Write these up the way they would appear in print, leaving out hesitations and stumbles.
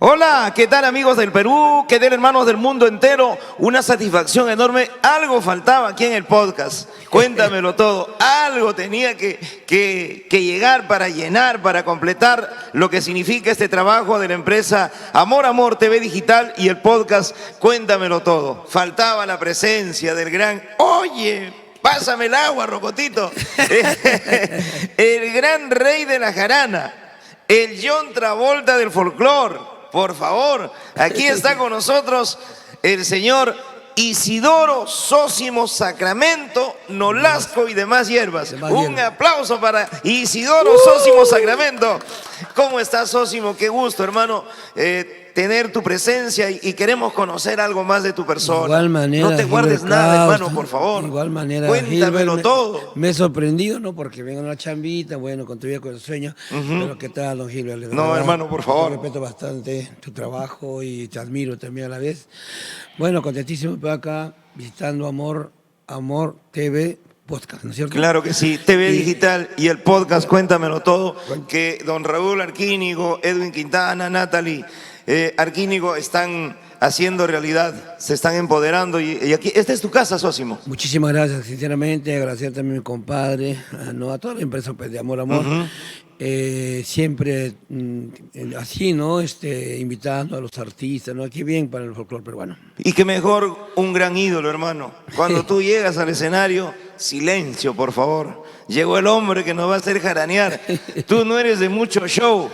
Hola, ¿qué tal amigos del Perú? ¿Qué tal hermanos del mundo entero? Una satisfacción enorme. Algo faltaba aquí en el podcast. Cuéntamelo todo. Algo tenía que llegar para llenar, para completar lo que significa este trabajo de la empresa Amor Amor TV Digital y el podcast Cuéntamelo todo. Faltaba la presencia del gran... Oye, pásame el agua, Rocotito. El gran rey de la jarana. El John Travolta del folclore. Por favor, aquí está con nosotros el señor Isidoro Zósimo Sacramento, Nolasco y demás hierbas. Un aplauso para Isidoro Zósimo Sacramento. ¿Cómo estás, Zósimo? Qué gusto, hermano, tener tu presencia y queremos conocer algo más de tu persona. Igual manera, no te guardes Gilbert nada, Kraus, hermano, por favor. Igual manera, cuéntamelo Gilbert, todo. Me he sorprendido, ¿no? Porque vengo a una chambita, bueno, contribuye con el sueño. Pero ¿qué tal, don Gilbert? De No, verdad, hermano, por favor. Yo respeto bastante tu trabajo y te admiro también a la vez. Bueno, contentísimo por acá, visitando Amor TV Podcast, ¿no es cierto? Claro que sí, TV Digital y el podcast Cuéntamelo Todo, que don Raúl Arquínigo, Edwin Quintana, Natalie Arquínigo están haciendo realidad, se están empoderando y aquí, esta es tu casa, Zósimo. Muchísimas gracias, sinceramente, agradecer también a mi compadre, a toda la empresa pues, de Amor Amor. Siempre así, ¿no? Invitando a los artistas, ¿no? Aquí bien para el folclore peruano. Y que mejor un gran ídolo, hermano. Cuando tú llegas al escenario, silencio, por favor. Llegó el hombre que nos va a hacer jaranear. Tú no eres de mucho show.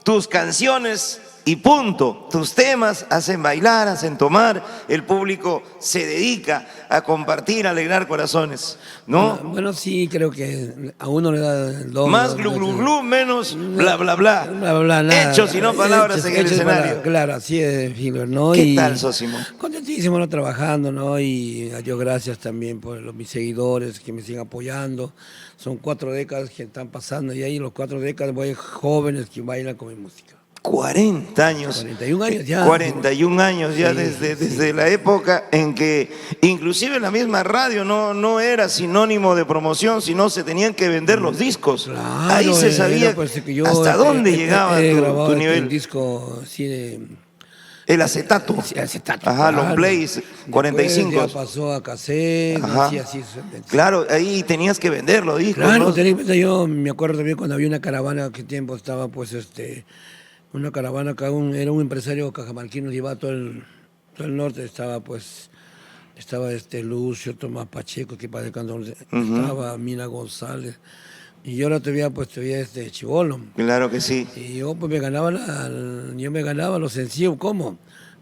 Tus canciones y punto. Tus temas hacen bailar, hacen tomar. El público se dedica a compartir, a alegrar corazones, ¿no? Bueno, sí, creo que a uno le da el don. Más glu glu glu, menos bla bla bla. Bla, bla, nada. Hechos y no palabras en el escenario. Claro, así es, Gilbert, ¿no? ¿Qué tal, Zósimo? Contentísimo, ¿no? Trabajando, ¿no? Y a Dios gracias también por mis seguidores que me siguen apoyando. Son 4 décadas que están pasando y ahí los 4 décadas voy jóvenes que bailan con mi música. 40 años. 41 años ya. 41 años ya, Sí, desde la época en que inclusive la misma radio no era sinónimo de promoción, sino se tenían que vender los discos. Claro, ahí se sabía que yo hasta dónde llegaba tu nivel. El disco así de... El acetato. Sí, acetato. Ajá, claro. los Blaze 45. Después ya pasó a cassette, Ajá. así. Claro, ahí tenías que vender los discos. Claro, ¿no? yo me acuerdo también cuando había una caravana, que tiempo estaba pues una caravana que era un empresario cajamarquino, llevaba todo el norte, estaba Lucio, Tomás Pacheco, que padre cuando estaba Mina González, y yo la todavía chibolo. Claro que sí. Y yo pues me ganaba lo sencillo, ¿cómo?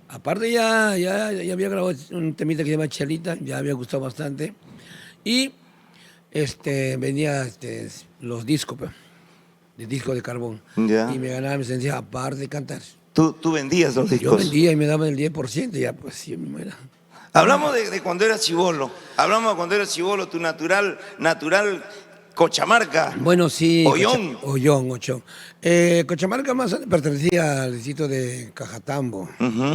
Aparte ya había grabado un temita que se llama Chelita, ya había gustado bastante, y venía los discos, pues, de disco de carbón. Ya. Y me ganaba mi sencilla aparte de cantar. Tú vendías los discos. Yo vendía y me daban el 10%, ya pues sí, me era. Hablamos de cuando eras chibolo. Hablamos de cuando eras chibolo, tu natural Cochamarca. Bueno, sí. Ollón. Ollón. Cochamarca más pertenecía al distrito de Cajatambo,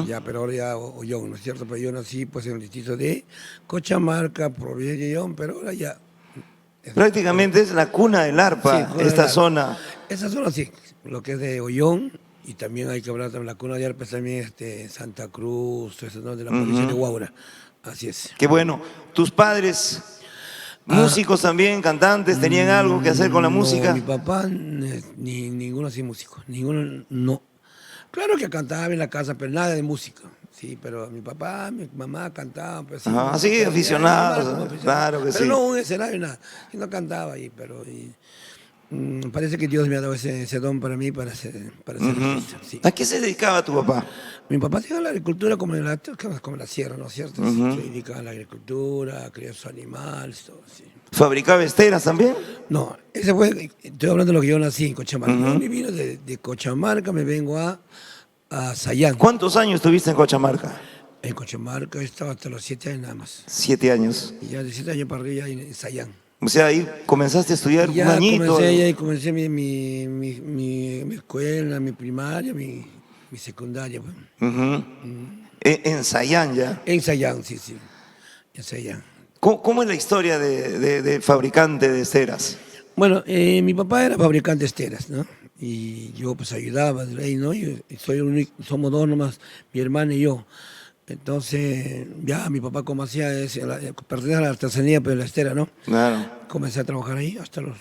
ya, pero ahora ya Ollón, ¿no es cierto? Pero yo nací pues en el distrito de Cochamarca, provincia de Ollón, pero ahora ya... Prácticamente es la cuna del arpa, sí, esta zona. Esa zona sí, lo que es de Ollón, y también hay que hablar de la cuna de arpa, también Santa Cruz, eso, ¿no? De la provincia de Huaura, así es. Qué bueno. ¿Tus padres, músicos también, cantantes, tenían algo que hacer con la música? Mi papá, ninguno así músico, ninguno, no. Claro que cantaba en la casa, pero nada de música. Sí, pero mi papá, mi mamá cantaban. Pues, sí, aficionados, claro que sí. Pero no un escenario, nada. Yo no cantaba ahí, pero parece que Dios me ha dado ese don para mí, para ser artista. Sí. ¿A qué se dedicaba tu papá? Mi papá se dedicaba a la agricultura como la sierra, ¿no es cierto? Se dedicaba a la agricultura, a criar sus animales, todo así. ¿Fabricaba esteras también? No, estoy hablando de lo que yo nací en Cochamarca. Yo me vino de Cochamarca, me vengo a Sayán. ¿Cuántos años tuviste en Cochamarca? En Cochamarca estaba hasta los 7 años nada más. 7 años. Y ya de 7 años para arriba en Sayán. O sea, ahí comenzaste a estudiar un añito. Comencé mi escuela, mi primaria, mi secundaria. Pues. En Sayán ya. En Sayán, sí. En Sayán. ¿Cómo es la historia de fabricante de esteras? Bueno, mi papá era fabricante de esteras, ¿no? y yo pues ayudaba de ahí, ¿no? Y soy el único, somos dos nomás, mi hermana y yo. Entonces, ya mi papá como hacía, pertenece a la artesanía pero la estera, ¿no? Claro. Comencé a trabajar ahí hasta los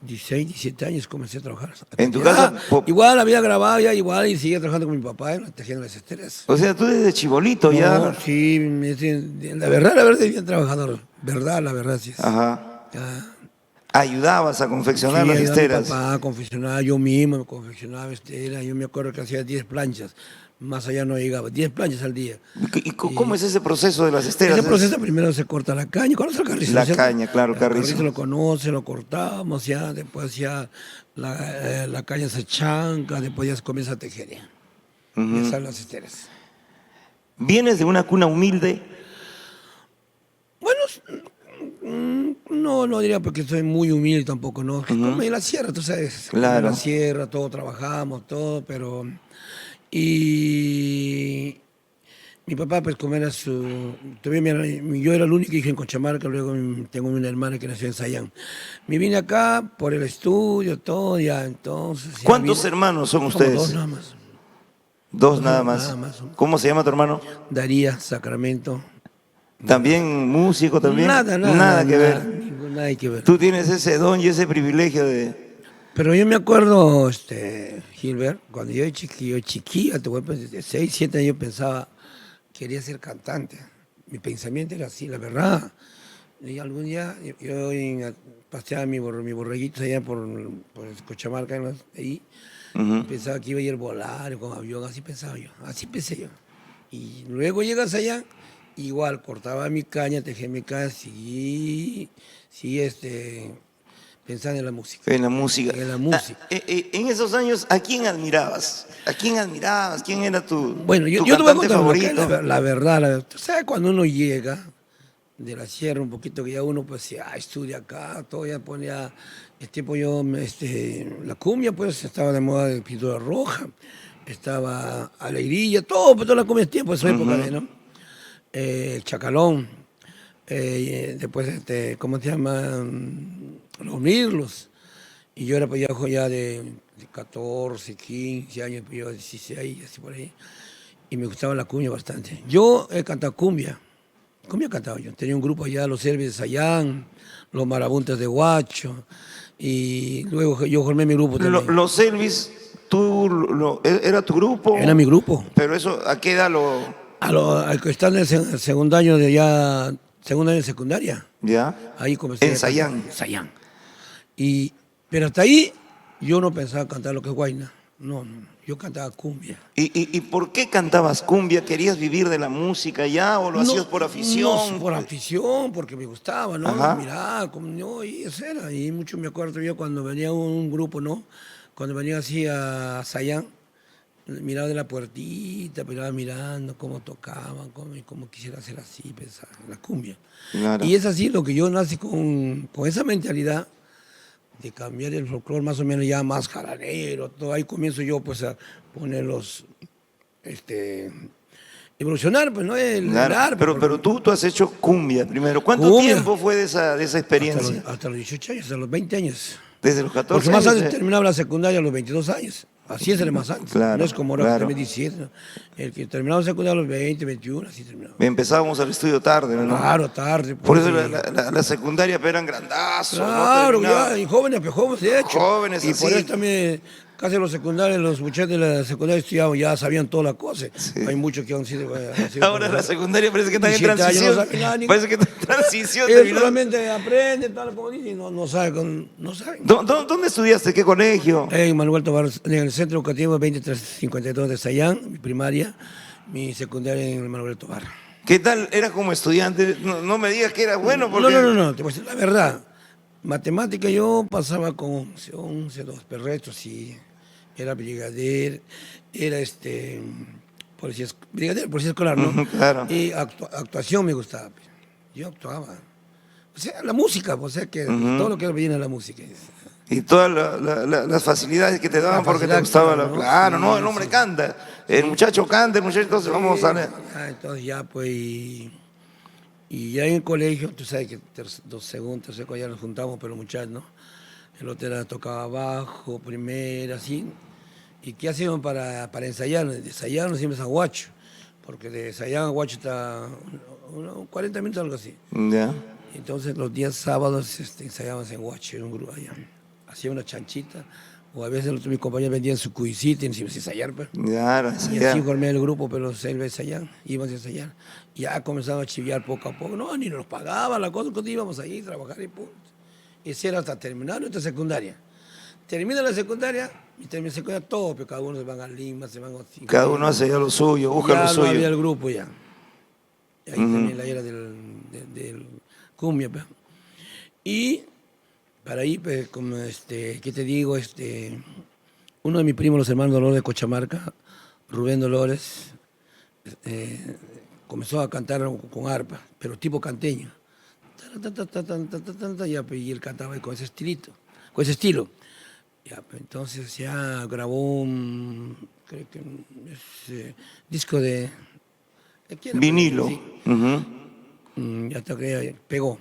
16, 17 años comencé a trabajar. En tu casa, Igual había grabado ya, igual, y seguía trabajando con mi papá, tejiendo las esteras. o sea, tú desde chibolito No, ya. sí, la verdad, bien trabajador. Verdad, la verdad, sí es. Ajá. Ya. Ayudabas a confeccionar Sí, las ayudaba a mi esteras. papá a confeccionar, yo mismo me confeccionaba esteras. Yo me acuerdo que hacía 10 planchas, más allá no llegaba, 10 planchas al día. ¿Y cómo es ese proceso de las esteras? Ese proceso primero se corta la caña, ¿conoces el carrizo? La ¿cierto? caña, claro, El carrizo. lo conoce, lo cortamos ya, después ya la caña se chanca, después ya se comienza a tejer ya. Ya salen las esteras. ¿Vienes de una cuna humilde? Bueno, no diría porque soy muy humilde tampoco, ¿no? Como en la sierra, tú sabes. Claro. En la sierra, todo trabajamos, todo, pero... Y mi papá, pues como era yo era el único hijo en Conchamarca, luego tengo una hermana que nació en Sayán. Me vine acá por el estudio, todo, ya entonces... ya ¿Cuántos hermanos son somos ustedes? dos nada más. Dos nada más. Nada más. ¿Cómo se llama tu hermano? Daría, Sacramento. ¿También músico también? Nada que ver. Nada que ver. Tú tienes ese don y ese privilegio de... Pero yo me acuerdo, Gilbert, cuando yo era chiquilla, te voy a pensar, de 6, 7 años yo pensaba, quería ser cantante. Mi pensamiento era así, la verdad. Y algún día yo paseaba mi borreguito allá por Cochamarca, ahí, pensaba que iba a ir a volar con avión, así pensaba yo, así pensé yo. Y luego llegas allá, igual, cortaba mi caña, tejía mi caña, sí, pensando en la música. En la música. En la música. En esos años, ¿a quién admirabas? ¿A quién admirabas? ¿Quién era tu, Bueno, tu yo te voy a cantante contar favorito? la verdad. Tú sabes, cuando uno llega de la sierra un poquito, que ya uno pues ya estudia acá, todo ya ponía, el tiempo yo, la cumbia pues estaba de moda de pintura roja, estaba alegría, todo, pues toda la cumbia es tiempo, esa época, ¿no? Chacalón, después, ¿cómo se llama? Los mirlos. Y yo era pues ya de 14, 15 años, pues yo 16, así por ahí. Y me gustaba la cumbia bastante. Yo he cantado cumbia cantaba yo. Tenía un grupo allá, los Servis de Sayán, los Marabuntas de Huacho. Y luego yo formé mi grupo también. Los Elvis, ¿era tu grupo? Era mi grupo. Pero eso, ¿a qué edad lo...? Al que está en el segundo año segundo año de secundaria. ¿Ya? Ahí comencé. En Sayán. En Sayán. Pero hasta ahí yo no pensaba cantar lo que es guayna. No, yo cantaba cumbia. ¿Y por qué cantabas cumbia? ¿Querías vivir de la música ya o lo hacías por afición? No, por afición, porque me gustaba, ¿no? Ajá. Miraba, como no, y eso era. Y mucho me acuerdo yo cuando venía un grupo, ¿no? Cuando venía así a Sayán, miraba de la puertita, pero iba mirando cómo tocaban, cómo quisiera hacer así, pensaba, la cumbia. Claro. Y es así lo que yo nací con esa mentalidad de cambiar el folclore más o menos ya más jaranero, todo ahí comienzo yo pues a ponerlos, evolucionar, pues no Claro, pero tú has hecho cumbia primero. ¿Cuánto Cumbia. tiempo fue de esa experiencia? Hasta los 18 años, hasta los 20 años. Desde los 14 Porque más años. antes terminaba la secundaria a los 22 años. Así es el más antes. Claro, No es como ahora claro. que terminé 17. ¿No? El que terminaba la secundaria a los 20, 21, así terminaba. Empezábamos al estudio tarde, ¿no? Claro, tarde. Por pues, eso sí. la secundaria pero eran grandazos. Claro, ¿no? ya, y jóvenes, pues jóvenes, de hecho. Jóvenes, y por así. eso también, casi los secundarios, los muchachos de la secundaria estudiaban, ya sabían toda la cosa. Sí. Hay muchos que han sido... Ahora la secundaria parece que están en 17 años transición. no saben nada, ni- Parece que está en transición. Ellos terminó. solamente aprenden, tal como dicen, no saben. No saben. ¿Dónde estudiaste? ¿Qué colegio? En Manuel Tobar, en el Centro Educativo 2352 de Sayán, mi primaria, mi secundaria en el Manuel Tobar. ¿Qué tal? ¿Eras como estudiante? No me digas que eras bueno porque... No, te voy a decir la verdad. Matemática yo pasaba con 11, 2, pero el resto sí. Era brigadier, era brigadier, policía escolar, ¿no? Claro. Y actuación me gustaba. Yo actuaba. O sea, la música, o sea que todo lo que viene de la música. Y todas las facilidades que te daban La porque te facilidad, gustaba claro, la... ¿no? Claro, Sí, no, el hombre sí. canta. El muchacho canta, el muchacho, entonces vamos a... Entonces ya pues, y ya en el colegio, tú sabes que segundo, tercero, ya nos juntamos, pero muchachos, ¿no? el otro era tocaba bajo, primera, así. ¿Y qué hacíamos para ensayar? De ensayar nos íbamos a Huacho, porque de ensayar a Huacho está unos 40 minutos, algo así. Ya. Entonces los días sábados ensayábamos en Huacho, en un grupo allá. Hacía una chanchita, o a veces mis compañeros vendían su cuisita y nos íbamos a ensayar, pues. Claro, Y así formé el grupo, pero se iba a ensayar, íbamos a ensayar. Ya comenzaba a chivillar poco a poco. No, ni nos pagaba la cosa, que íbamos ahí a trabajar y punto. Ese era hasta terminar nuestra secundaria. Termina la secundaria y termina la secundaria todo, pero cada uno se van a Lima, se van a... Cada uno hace ya lo suyo, busca ya lo no suyo. había el grupo ya. Y ahí terminé la era del cumbia, pues. Y para ahí, pues, como ¿qué te digo? Uno de mis primos, los hermanos Dolores de Cochamarca, Rubén Dolores, comenzó a cantar con arpa, pero tipo canteño. Ya, pues, y él cantaba con ese estilito, con ese estilo. Ya, pues, entonces ya grabó creo que disco de... Vinilo. Sí. Ya hasta que pegó.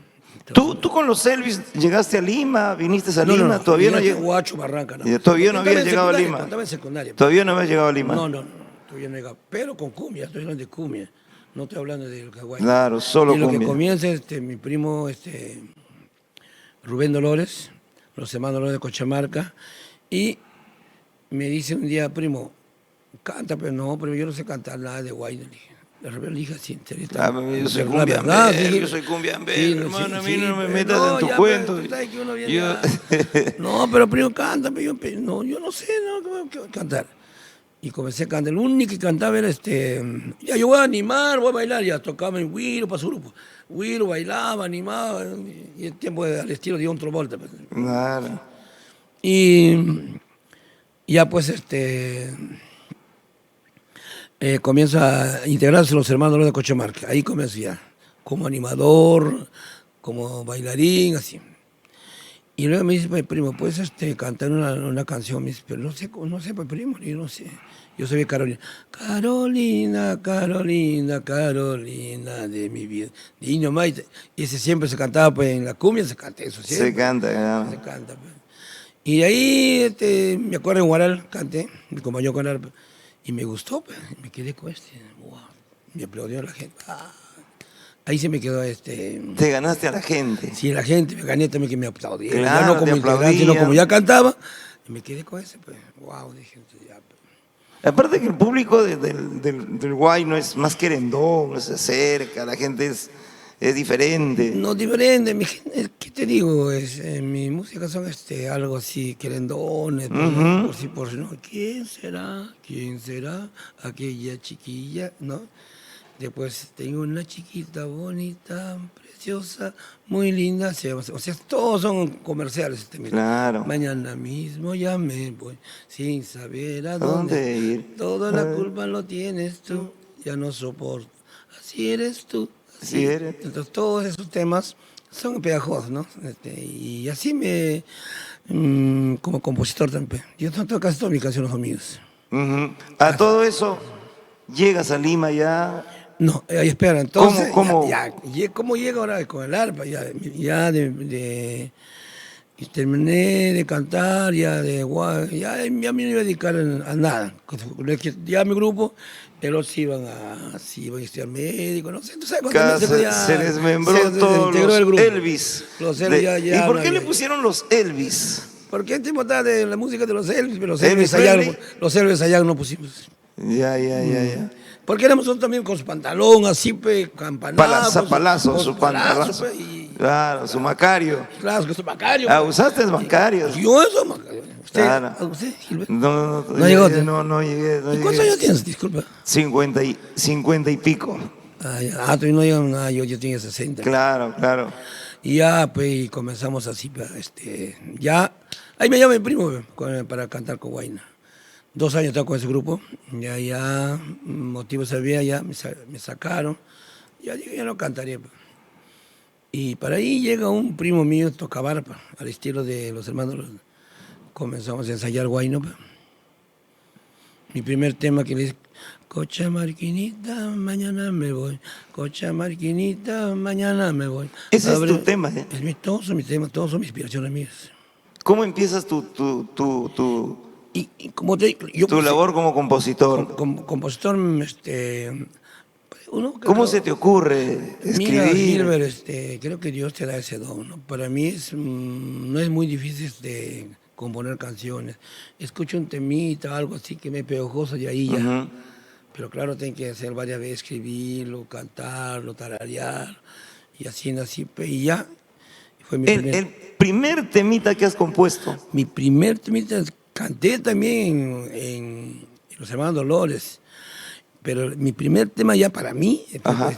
¿Tú con los Elvis llegaste a Lima? ¿Viniste a Lima? Todavía no llegué. llegó. Guacho, Barranca. Todavía no había llegado a Lima. Estaba en secundaria. Todavía no había llegado a Lima. No, todavía no llegaba. Pero con cumbia, estoy hablando de cumbia. No estoy hablando de lo que Guay. Claro, solo y lo cumbia. que comienza mi primo Rubén Dolores, los hermanos Dolores de Cochamarca, y me dice un día, primo, canta, pero no, pero yo no sé cantar nada de Guay. De repente le dije así, yo soy cumbiambero, yo soy cumbiambero, hermano, a mí no me metas en tu cuento. No, pero primo, canta, pero yo no sé, ¿qué voy a cantar? Y comencé a cantar. El único que cantaba era ya yo voy a animar, voy a bailar. Ya tocaba en Wiro para su grupo. Wiro bailaba, animaba, y el tiempo al estilo de John Travolta. Pues. Claro. Y ya pues comienza a integrarse los hermanos de Cochamarca. Ahí comienzo ya, como animador, como bailarín, así. Y luego me dice, primo, ¿puedes cantar una canción? Me dice, pero no sé, pues, primo, yo no sé. Yo soy de Carolina. Carolina, Carolina, Carolina de mi vida. De Inio Maite. Y ese siempre se cantaba, pues, en la cumbia se canta eso. Siempre. Se canta, claro. Se canta, pues. Y de ahí, me acuerdo en Guaral, canté, me acompañó con arpa. Y me gustó, pues, me quedé con wow. Me aplaudió la gente. Ahí se me quedó Te ganaste a la gente. Sí, la gente, me gané también que me aplaudía. Claro, ya no como integrante, sino como ya cantaba. Y me quedé con ese, pues, wow, dije, ya. Pues. Aparte que el público del Guay no es más querendón, no se acerca, la gente es diferente. No diferente, ¿qué te digo? Mi música son algo así, querendones, por si no. ¿Quién será aquella chiquilla? ¿No? Después tengo una chiquita bonita, preciosa, muy linda. O sea, todos son comerciales. Claro. Mañana mismo ya me voy, sin saber a dónde ir. Toda la culpa lo tienes tú, ya no soporto. Así eres tú. Así eres. Entonces, todos esos temas son pegajosos, ¿no? Y así como compositor también. Yo casi todas mis canciones son mías. A todo eso, llegas a Lima ya. No, espera, entonces, ¿Cómo? ¿Cómo llega ahora con el arpa? Ya terminé de cantar, ya me no iba a dedicar a nada. Ya mi grupo, ellos iban a estudiar médico, no sé, ¿tú sabes cuánto se desmembró todo los Elvis. Los Elvis ¿Y por qué le pusieron los Elvis? Porque este está de la música de los Elvis, pero los Elvis allá no pusimos. Ya. Porque éramos nosotros también con su pantalón, así, campanazo. Palazo, su pantalón. Claro, su Macario. Claro, con su Macario. ¿Usaste Macario? Yo eso, Macario. ¿Usted, Gilberto? No llegó. No llegué. ¿Cuántos años tienes? Disculpa. 50 y pico. Todavía no llegan nada, yo tenía 60. Claro. Y ya, pues, y comenzamos así, ya. Ahí me llama mi primo para cantar con Guayna. 2 años estaba con ese grupo, ya motivos había, ya me sacaron, ya no cantaría. Y para ahí llega un primo mío, tocaba arpa, al estilo de los hermanos, comenzamos a ensayar Guayno. Mi primer tema que le dice, Cochamarquinita, mañana me voy, Cochamarquinita, mañana me voy. Ese es tu tema, todos son mis temas, todos son mis inspiraciones mías. ¿Cómo empiezas Y como te digo, yo tu labor como compositor? como compositor, uno ¿Cómo se te ocurre Mira, escribir? Gilbert, creo que Dios te da ese don, ¿no? Para mí no es muy difícil componer canciones. Escucho un temita, algo así que me pegajoso y ahí ya. Ujú. Pero claro, tengo que hacer varias veces, escribirlo, cantarlo, tararear, y así, y ya. Fue El primer temita que has compuesto. mi primer temita, canté también en Los Hermanos Dolores. Pero mi primer tema ya para mí fue Ajá.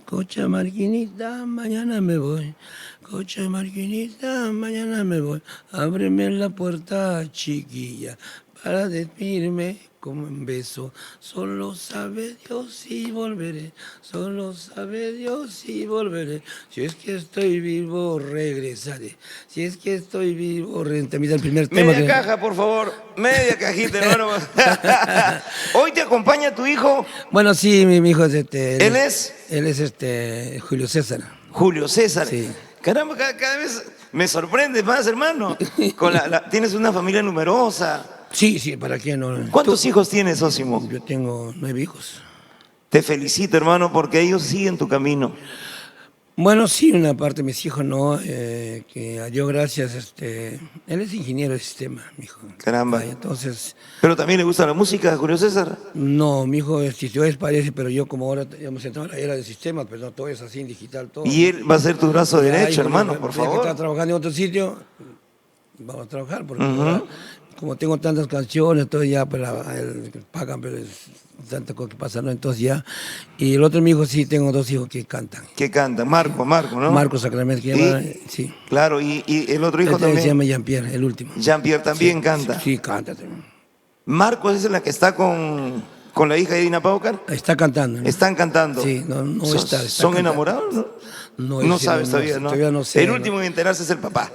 Cocha Marquinita, mañana me voy. Cocha Marquinita, mañana me voy. Ábreme la puerta, chiquilla, para despedirme con un beso. Solo sabe Dios si volveré. Solo sabe Dios si volveré. Si es que estoy vivo, regresaré. Si es que estoy vivo, regresaré. El primer tema Media caja, por favor. Media cajita, hermano. Hoy te acompaña tu hijo. Bueno, sí, mi hijo es ¿Él es? Él es Julio César. Julio César. Sí. Caramba, cada vez me sorprende más, hermano. Tienes una familia numerosa. Sí, ¿para qué no? ¿Cuántos hijos tienes, Zósimo? Yo tengo 9 hijos. Te felicito, hermano, porque ellos siguen tu camino. Bueno, sí, una parte de mis hijos no, que a Dios gracias, él es ingeniero de sistema, mi hijo. Caramba. Ay, entonces, ¿Pero también le gusta la música, Julio César? no, mi hijo estudió parece, pero yo como ahora hemos entrado en la era de sistemas, pero no, todo es así en digital, todo. Y él va a ser tu brazo Ya, derecho, y hermano, ya por que está favor. trabajando en otro sitio, vamos a trabajar, porque ahora, como tengo tantas canciones, todo ya, pues pagan, pero es tanta cosa que pasa, ¿no? Entonces ya. Y el otro mi hijo, sí, tengo 2 hijos que cantan. ¿Qué canta? Marco, ¿no? Marcos Sacramento, que llama, sí. Claro, y el otro hijo Se también. llama Jean-Pierre, el último. Jean-Pierre también Sí, canta. Sí, canta también. Marcos es la que está con la hija de Dina Paucar. Está cantando, ¿no? Están cantando. Sí, no ¿Son, está ¿son cantando. enamorados? ¿No? No, ese sabes todavía, ¿no? Todavía no sé. El último en enterarse es el papá.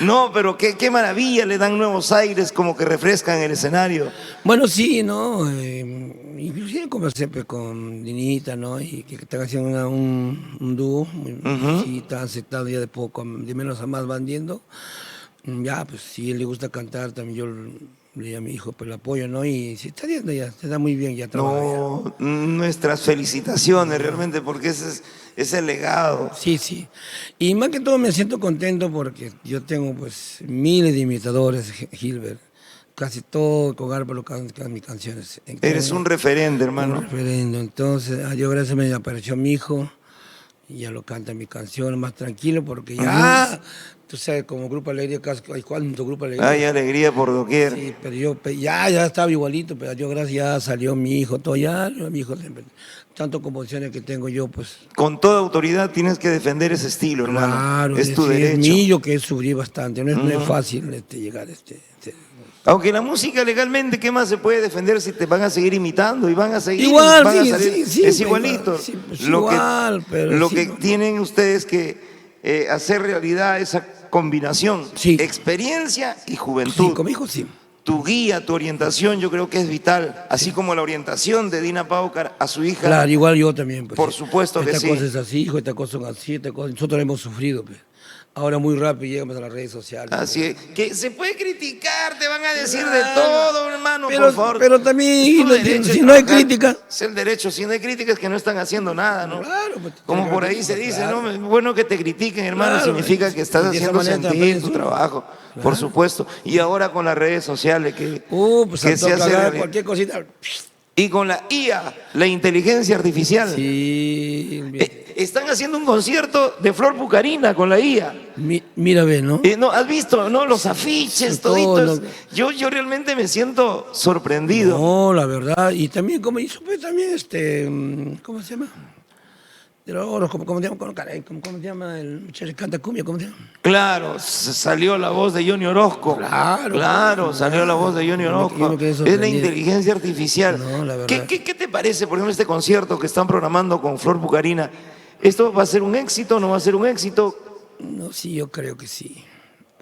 No, pero qué maravilla, le dan nuevos aires, como que refrescan el escenario. Bueno, sí, ¿no? Inclusive conversé pues, con Dinita, ¿no? Y que están haciendo un dúo. Sí, están aceptado ya de poco, de menos a más van viendo. Ya, pues si él le gusta cantar, también yo le digo a mi hijo, pues lo apoyo, ¿no? Y si está yendo ya, se da muy bien, ya trabaja. No, nuestras felicitaciones realmente, porque ese es el legado. Sí. Y más que todo me siento contento porque yo tengo pues miles de imitadores, Gilbert. Casi todo con Álvaro cantan mis canciones. Eres un referente, hermano. Un referendo. Entonces, a Dios gracias me apareció mi hijo y ya lo canta mi canción más tranquilo porque ya, tú sabes, como Grupo Alegría, ¿cuánto Grupo Alegría? Hay alegría por doquier. Sí, pero yo ya estaba igualito, pero a Dios gracias ya salió mi hijo, todo ya, mi hijo siempre. Tanto composiciones que tengo yo, pues. Con toda autoridad tienes que defender ese estilo, hermano. Claro, es tu sí, derecho. es mío que sufrí bastante, no es fácil llegar a Aunque la música legalmente, ¿qué más se puede defender si te van a seguir imitando y van a seguir? Igual, van a sí, salir? sí, es pues, igualito. sí, pues, lo igual, que, pero lo sí, que no. tienen ustedes que hacer realidad esa combinación. Sí. Experiencia y Sí, juventud. con mi hijo sí. Tu guía, tu orientación, yo creo que es vital. Así como la orientación de Dina Paucar a su hija. Claro, igual yo también. Pues, Por supuesto que esta sí. cosa es así, hijo, esta cosa es así, esta cosa. Nosotros hemos sufrido. Pues. Ahora muy rápido llegamos a las redes sociales. Así es. Que se puede criticar, te van a decir de todo, hermano, Pero- por favor. pero también, Es tu no, derecho si de no hay trabajar. crítica. Es el derecho. Si no hay crítica es que no están haciendo nada, ¿no? Claro, pues, Como tiene por que- ahí se dice, claro. ¿no? Es bueno que te critiquen, hermano, Claro, significa que estás y de esa haciendo manera sentir también, tu sí. trabajo, por supuesto. Y ahora con las redes sociales que Pues que a se tocar hace realidad. cualquier cosita. Y con la IA, la inteligencia artificial. Sí. Están haciendo un concierto de Flor Pucarina con la IA. Mira, ve, ¿no? No, ¿has visto, no? Los afiches, Sí, todo toditos. lo- Yo realmente me siento sorprendido. No, la verdad. Y también, como hizo, pues también, ¿cómo se llama? De los oros, ¿cómo se llama? ¿Cómo se llama el muchacho que canta cumbia? ¿Cómo se llama? Claro, salió la voz de Johnny Orozco. Claro, Salió la voz de Johnny Yo Orozco. me quedé Es la sorprendido. inteligencia artificial. No, la verdad. ¿Qué te parece, por ejemplo, este concierto que están programando con Flor Pucarina? ¿Esto va a ser un éxito o no va a ser un éxito? No, sí, yo creo que sí.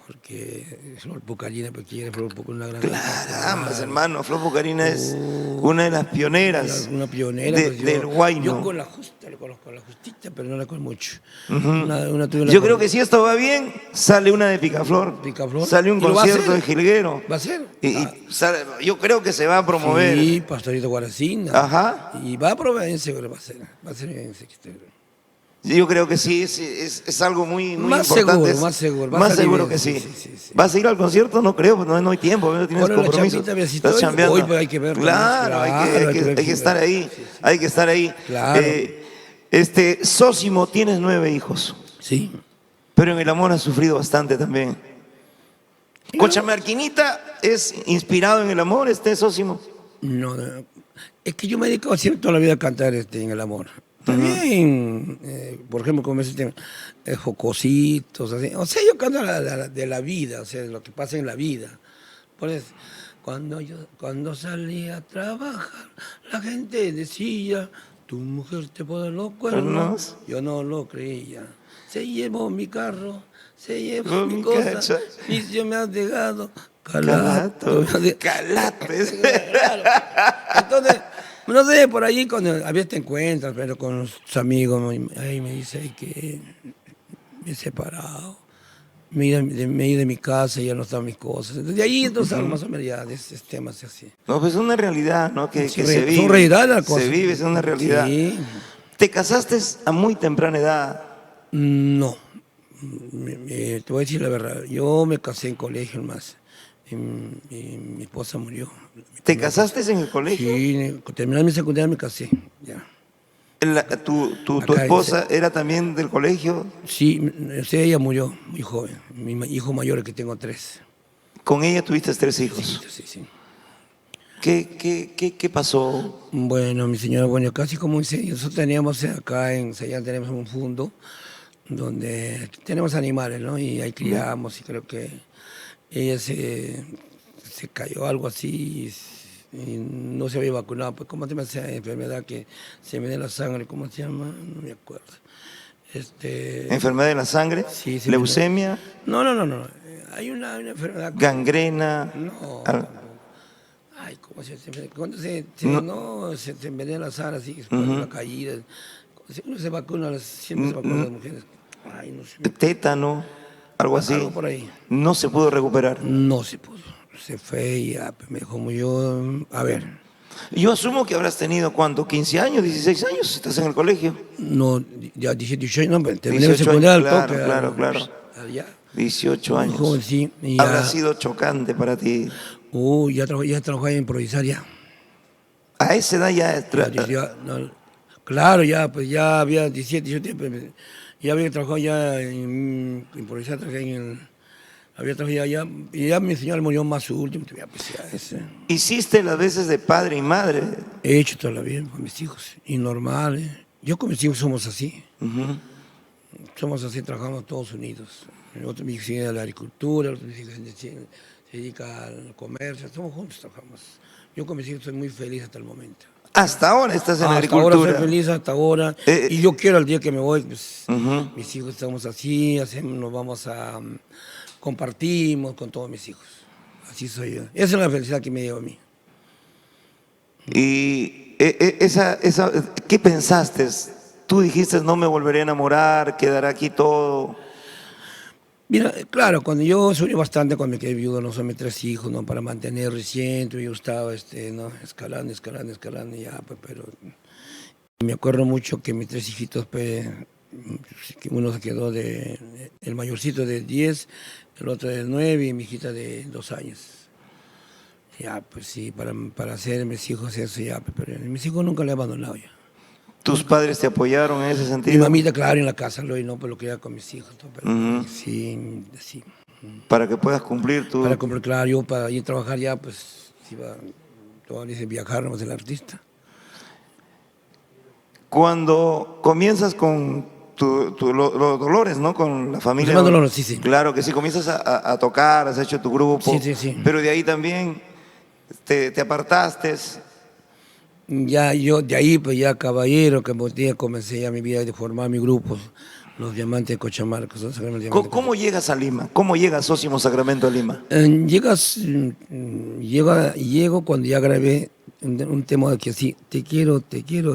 porque Flor Pucarina, porque quiere Flor Pucarina, una gran Caramba, cantante. hermano, Flor Pucarina es una de las pioneras Una pionera, pues del yo huayno. con la justa le conozco, la justita, pero no la conozco mucho. Tuve Yo creo que si esto va bien, sale una de Picaflor. Picaflor. Sale un ¿Y lo va a concierto de hacer? Jilguero. ¿Va a ser? Yo creo que se va a promover. Sí, Pastorito Guaracina. Ajá. Y va a probar en seguro, va a ser en seguro. Yo creo que sí, es algo muy, muy Más importante. seguro, más seguro. Va a Más salir seguro bien, que sí. sí. ¿Vas a ir al concierto? No creo, pues no hay tiempo, no tienes Ahora la compromiso. chambita, mira, si Estás estoy, chambeando. hoy, pues, hay que ver Claro, también. hay Claro, hay que ver que estar ahí. Hay que estar ahí. Claro. Sósimo, tienes 9 hijos, Sí. pero en el amor has sufrido bastante también. Cochamarquinita es inspirado en el amor, Sósimo. No, es que yo me he dedicado siempre toda la vida a cantar en el amor. También, por ejemplo, como ese tema, jocositos, así. O sea, yo canto de la vida, o sea, de lo que pasa en la vida. Por eso, cuando salí a trabajar, la gente decía, tu mujer te pone los cuernos. Yo no lo creía. Se llevó mi carro, se llevó mi cosa, vicio me has dejado. Calato. Calato. Claro. Entonces, no sé, por ahí cuando a veces te encuentras, pero con los amigos, ahí me dice que me he separado, me he ido de mi casa y ya no están mis cosas. De ahí entonces algo más o menos ya de esos temas así. No, pues es una realidad, ¿no? Que Sí, se vive. son realidad las cosas. Se vive, es una realidad. Sí. ¿Te casaste a muy temprana edad? No. Te voy a decir la verdad. Yo me casé en colegio más. Y mi esposa murió. ¿Te casaste en el colegio? Sí, terminé mi secundaria me casé. Ya. ¿Tu Acá esposa era también del colegio? Sí, o sea, ella murió muy joven. Mi hijo mayor, que tengo 3. Con ella tuviste 3 hijos. Sí. ¿Qué pasó? Bueno, mi señora, bueno, casi como dice, nosotros teníamos acá en Sayán, tenemos un fondo donde tenemos animales, ¿no? Y ahí criamos y creo que ella se cayó algo así y no se había vacunado. Pues, ¿cómo se llama esa enfermedad que se me da la sangre? ¿Cómo se llama? No me acuerdo. ¿Enfermedad de la sangre? Sí. ¿Leucemia? No. Hay una enfermedad. ¿Gangrena? No. Ay, ¿cómo se llama? Cuando se envenena la sangre así, cuando la caída. Uno se vacuna, siempre se vacuna a las mujeres. Ay, no sé. ¿Tétano? Algo así. Algo por ahí. ¿No se pudo recuperar? No se pudo. Se fue y ya, pues, me dejó muy yo. A ver. Yo asumo que habrás tenido, ¿cuánto? ¿15 años? ¿16 años? ¿Estás en el colegio? No, ya 18 años, no, pero terminé 18 el secundario años, al toque. claro. Ya. 18 años. Joven, sí. Y Habrá ya, sido chocante para ti. ya trabajaba en improvisar ya. A esa edad ya... Claro, ya, pues ya había 17, 18, pues, ya había trabajado ya en improvisar, había trabajado ya, y ya mi señora murió más su último, pues ya ese. ¿Hiciste las veces de padre y madre? He hecho toda la vida con mis hijos, y normal, ¿eh? Yo con mis hijos somos así. Somos así, trabajamos todos unidos. Otro mi hijo se dedica a la agricultura, otro mi hijo se dedica al comercio, somos juntos, trabajamos. Yo con mis hijos soy muy feliz hasta el momento. Hasta ahora estás en la Hasta ahora agricultura. soy feliz, hasta ahora. Y yo quiero al día que me voy, pues mis hijos estamos así, nos vamos a... compartimos con todos mis hijos. Así soy yo. Esa es la felicidad que me dio a mí. Y ¿qué pensaste? Tú dijiste, no me volveré a enamorar, quedará aquí todo. Mira, claro, cuando yo sufrí bastante cuando me quedé viudo, no son mis 3 hijos, ¿no? Para mantener recién, yo estaba ¿no? escalando, y ya, pues, pero me acuerdo mucho que mis 3 hijitos, pues, que uno se quedó el mayorcito de 10, el otro de 9 y mi hijita de 2 años. Ya, pues sí, para hacer mis hijos eso ya, pero mis hijos nunca le he abandonado ya. ¿Tus padres te apoyaron en ese Mi sentido? mamita, claro, en la casa, no, pues lo que era con mis hijos, ¿no? Pero sí. Para que puedas cumplir tu... Para comprar, claro, yo para ir a trabajar ya, pues, todavía dice viajar, no el artista. Cuando comienzas con los Dolores, ¿no? Con la familia. Los Dolores, sí. Claro que sí, comienzas a tocar, has hecho tu grupo. Sí. Pero de ahí también te apartaste. Ya yo de ahí, pues ya caballero, que comencé ya mi vida de formar mi grupo. los diamantes de Cochamarca. ¿Cómo llegas a Lima? ¿Cómo llega Sósimo Sacramento a Lima? Llego cuando ya grabé un tema que así, te quiero,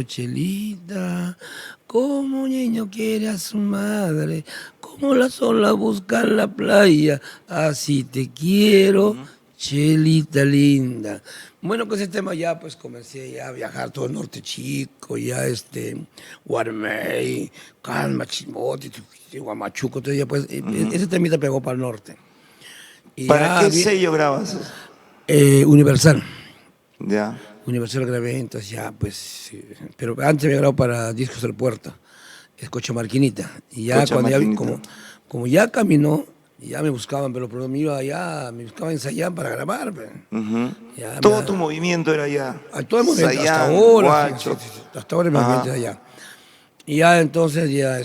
Chelita, como un niño quiere a su madre, como la sola busca la playa, así te quiero, Chelita linda. Bueno, con ese tema ya pues comencé ya a viajar todo el norte chico, ya Guarmey, Calma, Chimbote, Guamachuco, entonces ya pues ese temita pegó para el norte. Y ¿Para qué sello grabas? Universal. Ya. Universal grabé, entonces ya pues, pero antes había grabado para Discos del Puerto, es Cochamarquinita. Y ya cuando ya, como ya caminó, ya me buscaban, pero me iba allá, me buscaban en Sayán para grabar. Todo tu movimiento era allá. Todo el movimiento, Sayán, hasta ahora. Guacho. Hasta ahora el movimiento era allá. Y ya entonces ya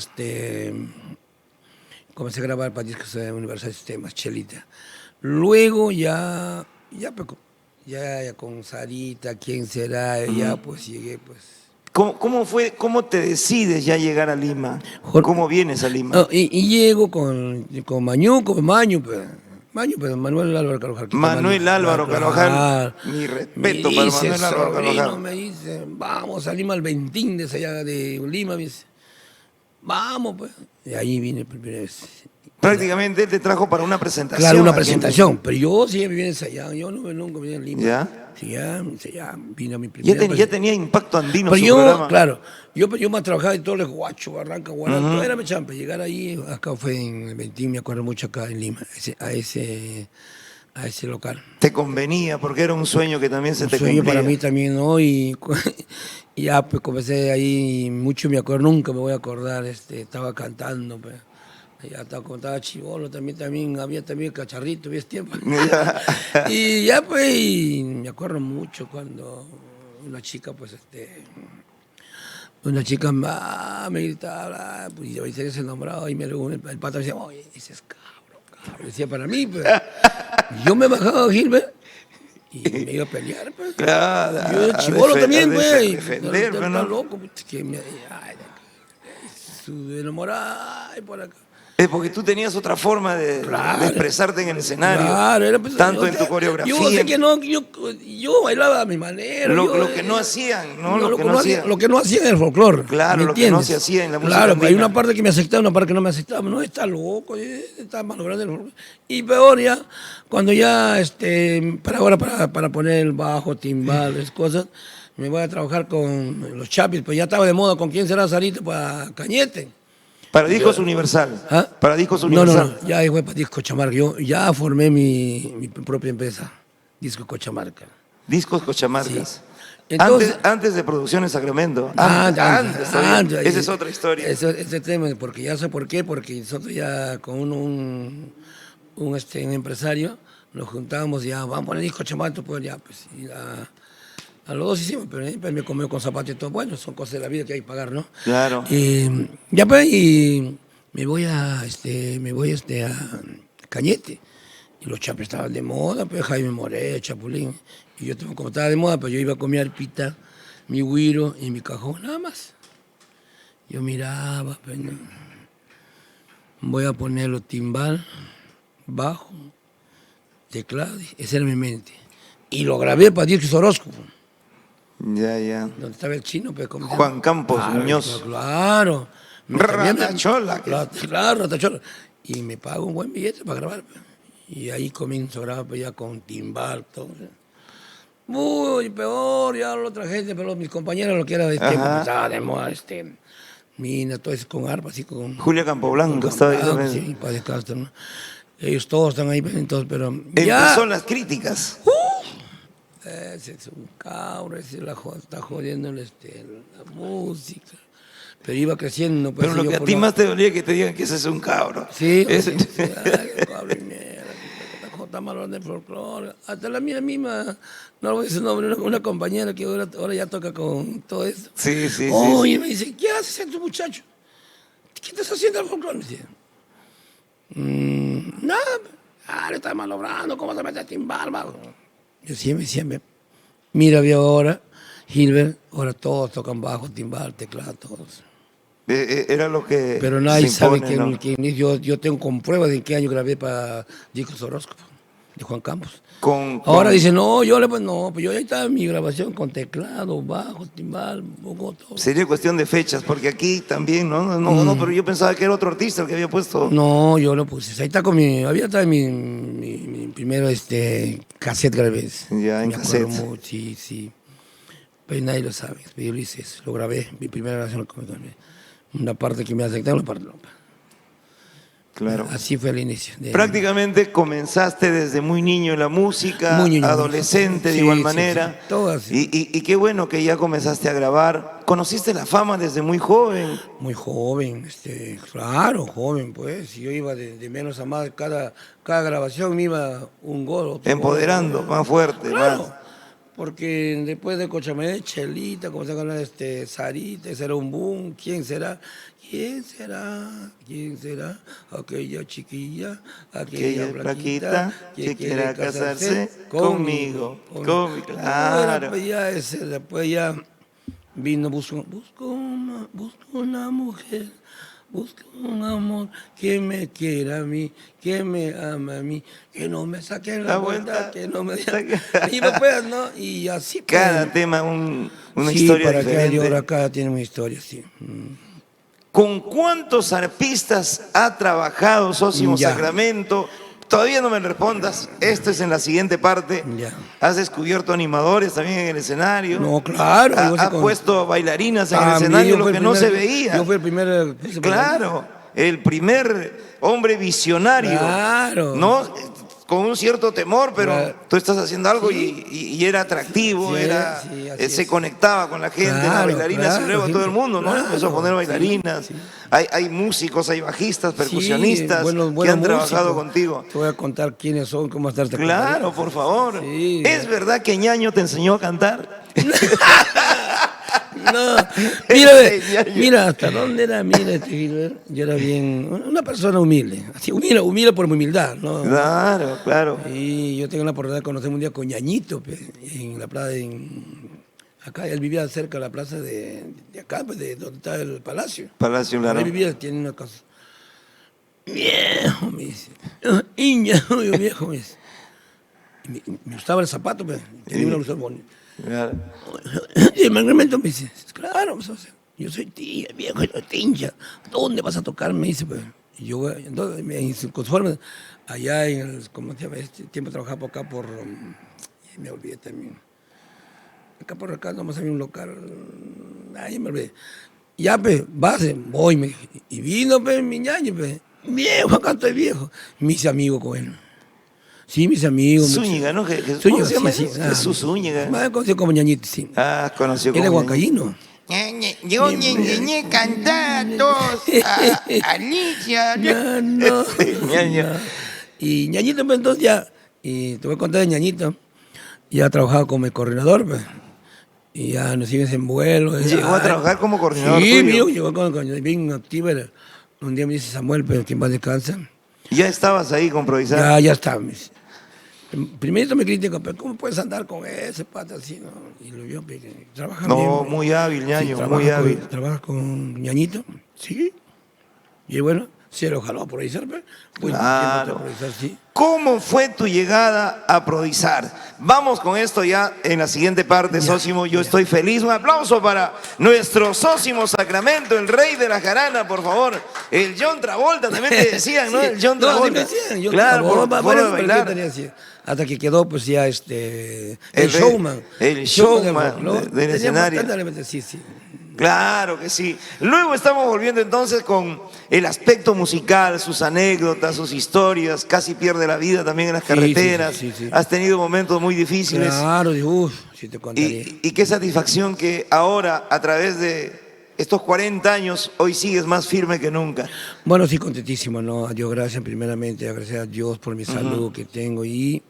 comencé a grabar para Discos Universal Sistemas, Chelita. Luego ya con Sarita, ¿quién será? Ya pues llegué pues. ¿Cómo te decides ya llegar a Lima? ¿Cómo vienes a Lima? No, y llego con Mañu, pues Manuel Álvaro Carvajal. Manuel Álvaro Carvajal. Mi respeto para Manuel Álvaro Carvajal. Me dice, vamos a Lima al Ventín de allá de Lima, me dice. Vamos, pues. Y ahí vine por primera vez. Prácticamente él te trajo para una presentación. Claro, una presentación, pero yo sí vine en Sayán, yo nunca vine en Lima. ¿Ya? Sí, ya vine a mi primera ya tenía impacto andino pero su yo, programa. Claro, yo me trabajaba en todo el Guacho, Barranca, Guarán, era Mechampe. Llegar ahí, acá fue en el 21, me acuerdo mucho acá en Lima, a ese local. Te convenía, porque era un sueño que también se te cumplía. Un sueño para mí también, ¿no? Y ya pues comencé ahí, mucho me acuerdo, nunca me voy a acordar, estaba cantando, pues. Ya como estaba chivolo, también había cacharrito, había tiempo. Y ya pues, y me acuerdo mucho cuando una chica, pues, me gritaba, pues yo hice ese nombrado y el pata me decía, oye, ese es cabro. Decía para mí, pues. Yo me bajaba a Gilbert y me iba a pelear, pues. Claro. Yo era chivolo también, pues. Defender, Está ¿no? loco, pues, que su enamorada, y por acá. Es porque tú tenías otra forma de expresarte en el escenario. Claro, era pues, tanto en tu coreografía. Yo sé que no, yo bailaba a mi manera. Lo que no hacían, ¿no? Lo que no hacían en el folclore. Claro, lo que no se hacía en la música. Claro, andina. hay una parte que me aceptaba, una parte que no me aceptaba. No, está loco, está malogrando el folclore. Y peor ya, cuando ya, para poner el bajo, timbales, cosas, me voy a trabajar con los Chapis, pues ya estaba de moda con quién será Sarita para Cañete. Para Discos Universal. ¿Ah? Para Discos Universal. No, ya fue para Discos Cochamarca. Yo ya formé mi propia empresa, Discos Cochamarca. Discos Cochamarcas. Sí. Entonces, antes de Producciones Sacramento. Antes. Esa es otra historia. Ese tema, porque ya sé por qué, porque nosotros ya con un empresario nos juntábamos, ya vamos a poner Discos Cochamarca, pues ya, pues, a los dos hicimos, pero pues me comió con zapatos y todo. Bueno, son cosas de la vida que hay que pagar, ¿no? Claro. Ya pues, y me voy a Cañete. Y los Chapis estaban de moda, pues Jaime Moré, Chapulín. Y yo, como estaba de moda, pues yo iba con mi arpita, mi güiro y mi cajón, nada más. Yo miraba, pues, ¿no? Voy a ponerlo timbal, bajo, teclado, esa era mi mente. Y lo grabé para Discos Orozco. Ya. Donde estaba el chino, pues. Juan Campos Muñoz. Claro. Ratachola. Claro, Ratachola. Y me pago un buen billete para grabar. Pues. Y ahí comienzo a grabar pues, ya con timbal, todo. Muy peor, ya la otra gente, pero mis compañeros lo que era de tiempo, pues, estaba de moda, Mina, todo eso con arpa, así con... Julia Campoblanco estaba ahí también. Sí, Padre Castro, ¿no? Ellos todos están ahí, entonces, pero... Empezó las críticas. Ese es un cabro, ese está jodiendo la música. Pero iba creciendo. Pues, pero lo que a ti más te dolía que te digan que ese es un cabro. Sí, cabro y mierda, está malo del folclore. Hasta la mía misma, no voy a decir nombre, una compañera que ahora ya toca con todo eso. Sí. Oye, me dice, ¿qué haces en tu muchacho? ¿Qué estás haciendo el folclore? Me dice, nada, le estás malobrando, ¿cómo te metes a timbal, bajo? Yo siempre, mira, veo ahora, Gilbert, ahora todos tocan bajo, timbal, teclado, todos. Era lo que Pero nadie se sabe impone, ¿no? quién es. Yo tengo con pruebas de en qué año grabé para Discos Horóscopo, de Juan Campos. Ahora dice, no, pues yo ahí estaba en mi grabación con teclado, bajo, timbal, todo. Sería cuestión de fechas, porque aquí también, no, pero yo pensaba que era otro artista el que había puesto. No, yo lo puse. Ahí está había estado mi primero cassette grabé. Ya, en Me acuerdo cassette. mucho, sí. Pero nadie lo sabe. Yo lo hice eso, lo grabé, mi primera grabación lo grabé. Una parte que me aceptaron, una parte no. Claro. Así fue el inicio. Prácticamente comenzaste desde muy niño en la música, Muy niño, adolescente de sí, igual sí, manera. sí, todo así. Y qué bueno que ya comenzaste a grabar. ¿Conociste la fama desde muy joven? Muy joven, claro, joven, pues. Yo iba de menos a más, cada grabación me iba un gol. Otro Empoderando, gol. más fuerte, Claro, más. porque después de Cochamé, Chelita, comencé a ganar Sarita, ese era un boom. ¿Quién será? ¿Quién será? ¿Quién será? Aquella chiquilla, aquella flaquita que quiera casarse conmigo. Claro. Después ya vino, busco una mujer, busco un amor que me quiera a mí, que me ama a mí, que no me saque la vuelta, que no me y después, ¿no? Y así pues. Cada tema una Sí, historia para cada diferente. hora, cada tiene una historia, sí. ¿Con cuántos arpistas ha trabajado Sósimo Ya. Sacramento? Todavía no me respondas, esto es en la siguiente parte. Ya. ¿Has descubierto animadores también en el escenario? No, claro. yo sí ¿Ha puesto bailarinas en el También, escenario, yo lo fui que el no se primer- veía? Yo fui el primer. Claro, el primer hombre visionario, Claro. ¿no? Con un cierto temor, pero Claro. tú estás haciendo algo Sí. y era atractivo, Sí, era, sí, así se es. conectaba con la gente, las Claro, bailarinas, y claro, luego todo el mundo, ¿no? claro, Empezó a poner bailarinas, sí. hay músicos, hay bajistas, percusionistas buenos que han trabajado músicos. contigo. Te voy a contar quiénes son, cómo estarte Claro, por favor. Sí. ¿Es verdad que Ñaño te enseñó a cantar? No, mira, Ñaño. mira hasta dónde era, Gilbert. Yo era bien, una persona humilde, así, humilde por mi humildad, ¿no? Claro, claro. Y yo tengo la oportunidad de conocer un día con Ñañito, en la plaza, acá, él vivía cerca de la plaza de acá, pues, de donde está el palacio. Palacio Lara. Él vivía, tiene una casa. Viejo, me dice. Iña, yo viejo, me dice. Y me gustaba el zapato, pues, tenía una blusa bonita. Claro. Y el reglamento me dice, claro, pues, o sea, yo soy tía, viejo, yo soy tincha. ¿Dónde vas a tocar? Me dice, pues. Y yo, entonces, me conforme, allá en el, ¿cómo se llama? Este tiempo trabajaba por acá me olvidé también. Acá nomás había un local, ahí me olvidé. Ya, pues, voy, me dije. Y vino, pues, mi Ñaño, pues, viejo, acá estoy viejo. Me hice amigo con él. Sí, mis amigos. Zúñiga, ¿no? Zúñiga, ¿Cómo se llama? sí. Jesús Zúñiga. Me conocido como Ñañito, sí. Ah, conoció Él es como huancayino. Yo cantados a Alicia. No. Ñaño. Y Ñañito, pues, entonces ya, y te voy a contar de Ñañito, ya trabajaba como el coordinador, pues, y ya nos íbamos en vuelo. Llegó a trabajar como coordinador Sí, tuyo. llegó bien activo. Un día me dice Samuel, pero quien va a descansar. Ya estabas ahí con improvisar. Ya está. Me dice. Primero me critica, pero ¿cómo puedes andar con ese pata así? ¿No? Y lo vio, trabaja bien. No, muy hábil, Ñaño, muy hábil. Trabaja con Ñañito, sí. Y bueno, se lo jaló a improvisar, pues. Claro. Sí. ¿Cómo fue tu llegada a Prodizar? Vamos con esto ya en la siguiente parte, Sósimo. Yo estoy feliz. Un aplauso para nuestro Sósimo Sacramento, el rey de la jarana, por favor. El John Travolta, también te decían, ¿no? El John No, sí Travolta. me decían, yo Claro, por bueno, forma de pero bailar. yo tenía así. Hasta que quedó, pues ya el rey- showman. el showman folclore. del Teníamos escenario. tantos elementos, sí. Claro que sí. Luego estamos volviendo entonces con el aspecto musical, sus anécdotas, sus historias. Casi pierde la vida también en las Sí, carreteras. sí. Has tenido momentos muy difíciles. Claro, si te contaría. Y qué satisfacción que ahora, a través de estos 40 años, hoy sigues más firme que nunca. Bueno, sí, contentísimo, ¿no? A Dios gracias, primeramente, agradecer a Dios por mi salud que tengo y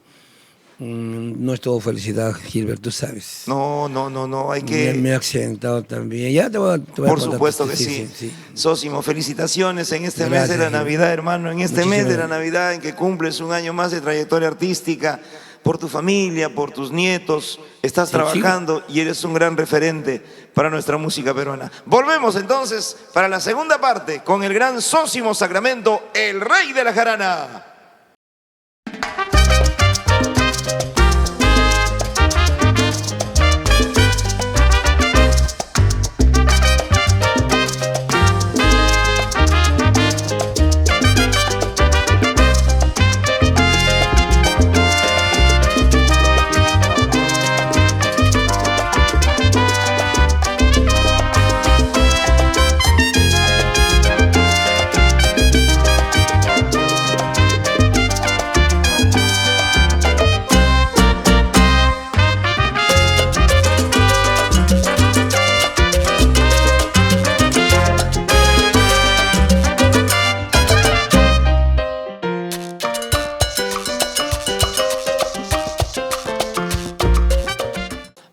no es todo felicidad, Gilbert, tú sabes. No, hay que... Me he accidentado también. Ya te voy a Por contar, supuesto que pues, sí. Sósimo, felicitaciones en este mes Gracias, de la Gil. Navidad, hermano, en este mes de la Muchísimas Navidad en que cumples un año más de trayectoria artística. por tu familia, por tus nietos, estás Sí, trabajando y eres un gran referente para nuestra música peruana. Volvemos entonces para la segunda parte con el gran Zósimo Sacramento, el rey de la jarana.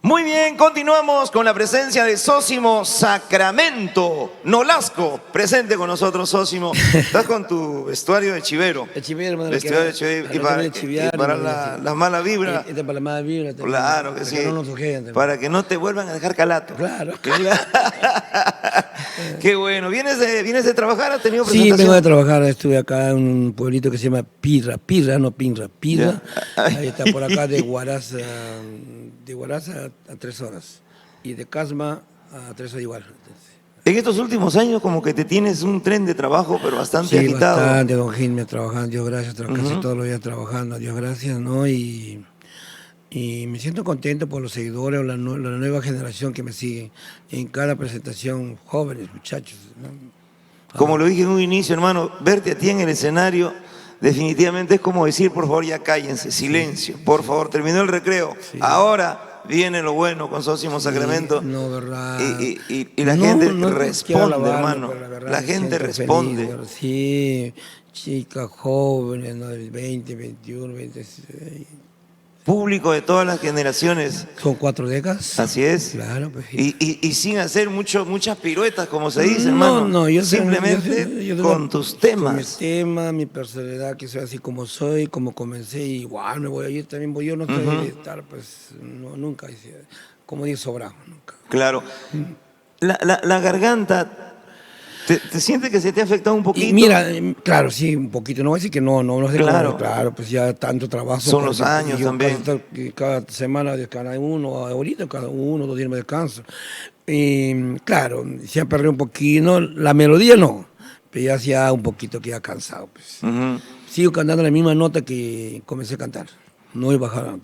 Muy bien, continuamos con la presencia de Zósimo Sacramento Nolasco, presente con nosotros, Zósimo. Estás con tu vestuario de chivero. El chivero, hermano. Vestuario de chivero y para la mala vibra. Para la mala vibra. Claro que sí. Que no nos sujeten. Para que no te vuelvan a dejar calato. Claro. Qué bueno. ¿Vienes de trabajar? ¿Has tenido Sí, presentación? vengo de trabajar. Estuve acá en un pueblito que se llama Pirra. Pirra, no Pinra. Pirra. Ya. Ahí está por acá de Huaraz a 3 horas. Y de Casma a 3 horas igual. En estos últimos años como que te tienes un tren de trabajo, pero bastante Sí, agitado. bastante, don Gil, me trabajando, Dios gracias, casi todos los días trabajando, Dios gracias, ¿no? Y me siento contento por los seguidores o la nueva generación que me sigue en cada presentación, jóvenes, muchachos, ¿no? Como lo dije en un inicio, hermano, verte a ti en el escenario definitivamente es como decir, por favor, ya cállense, silencio, por favor, terminó el recreo. Sí. Ahora viene lo bueno con Zósimo Sacramento. No, verdad. Y la No, gente no quiero responde, alabarme, hermano. pero la verdad La me gente siento responde. feliz, pero sí, chicas jóvenes, ¿no? Del 20, 21, 26. Público de todas las generaciones. Son 4 décadas. Así es. Claro, pues. Sí. Y sin hacer muchas piruetas, como se dice, hermano. No, yo soy- simplemente yo soy con tus temas. Con mis temas, mi personalidad, que soy así como soy, como comencé, igual me voy a ir también, yo no soy de estar, pues, no, nunca, como digo, sobrado, nunca. Claro. La garganta, ¿te sientes que se te ha afectado un poquito? Y mira, claro, sí, un poquito, no voy a decir que no sé Claro. cómo, claro, pues ya tanto trabajo. Son los años yo también. Cada semana cada uno, ahorita cada 1 o 2 días me descanso. Y claro, se ha perdido un poquito, la melodía no, pero ya hacía un poquito que ya cansado, pues. Ujú. Sigo cantando la misma nota que comencé a cantar, no he bajado.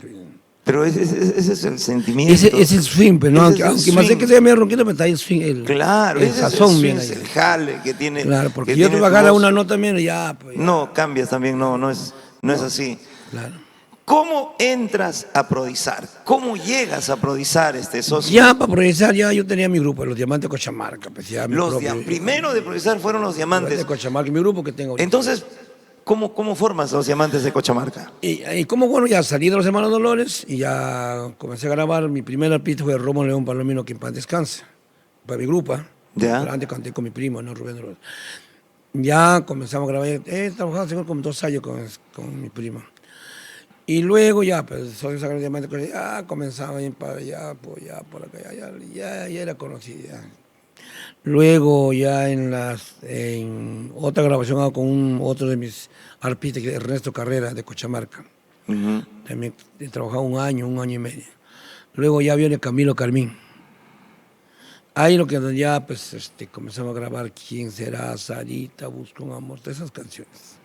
Pero ese es el sentimiento. Ese es el swing, pero no, Ese es el aunque más sé swing. que sea medio ronquito, pero está ahí el swing, Claro, el ese es el sazón swing, bien es ahí. el jale que tiene. Claro, porque que yo te tiene tu bajara voz. una nota menos, ya, pues. Ya, No, cambias también, no es así. claro. ¿Cómo entras a prodizar? ¿Cómo llegas a prodizar este socio? Ya para progresar, ya yo tenía mi grupo, los Diamantes Cochamarca. Pues ya mi Primero de prodizar fueron los Diamantes diamantes. Cochamarca, mi grupo que tengo ahorita. Entonces, ¿cómo formas los diamantes de Cochamarca? Y como bueno, ya salí de los Hermanos Dolores y ya comencé a grabar. Mi primer artista fue Romo León Palomino, que en paz descanse, para mi grupo. Ya. Pero antes canté con mi primo, ¿no? Rubén Dolores. Ya comenzamos a grabar, trabajamos seguro como 2 años con mi primo. Y luego ya, pues, soy Sagrado Diamante, ya comenzaba a ir para allá, por allá, por acá, ya era conocido. Ya. Luego ya en otra grabación hago con otro de mis artistas, que es Ernesto Carrera, de Cochamarca. Ujú. También he trabajado un año y medio. Luego ya viene Camilo Carmín. Ahí lo que ya pues comenzamos a grabar ¿Quién será? Sarita, Busco un amor, todas esas canciones.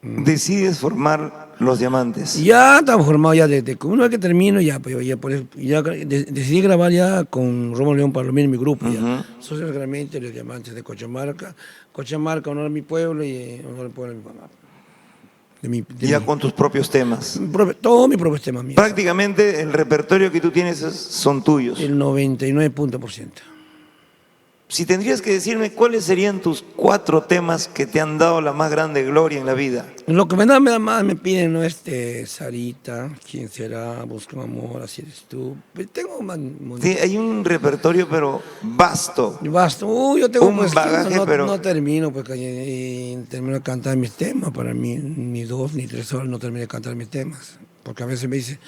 Decides formar los diamantes. Ya estamos formados ya desde una vez que termino ya, pues decidí grabar ya con Romo León Palomino, mi grupo, ya. Socios Sacramento, los Diamantes de Cochamarca. Cochamarca, honor a mi pueblo y honor al pueblo de mi mamá. Ya con tus propios temas. Todo mi propio tema mío. Prácticamente el repertorio que tú tienes son tuyos. El 99%. Si tendrías que decirme cuáles serían tus 4 temas que te han dado la más grande gloria en la vida. Lo que me da más, me piden, ¿no? Sarita, ¿quién será? Busca un amor, así eres tú. Pero tengo más. Sí, hay un repertorio, pero vasto. Basta. Yo tengo Un pues, bagaje, no, pero- no termino, pues, termino de cantar mis temas. Para mí, ni 2 ni 3 horas no terminé de cantar mis temas. porque a veces me dice,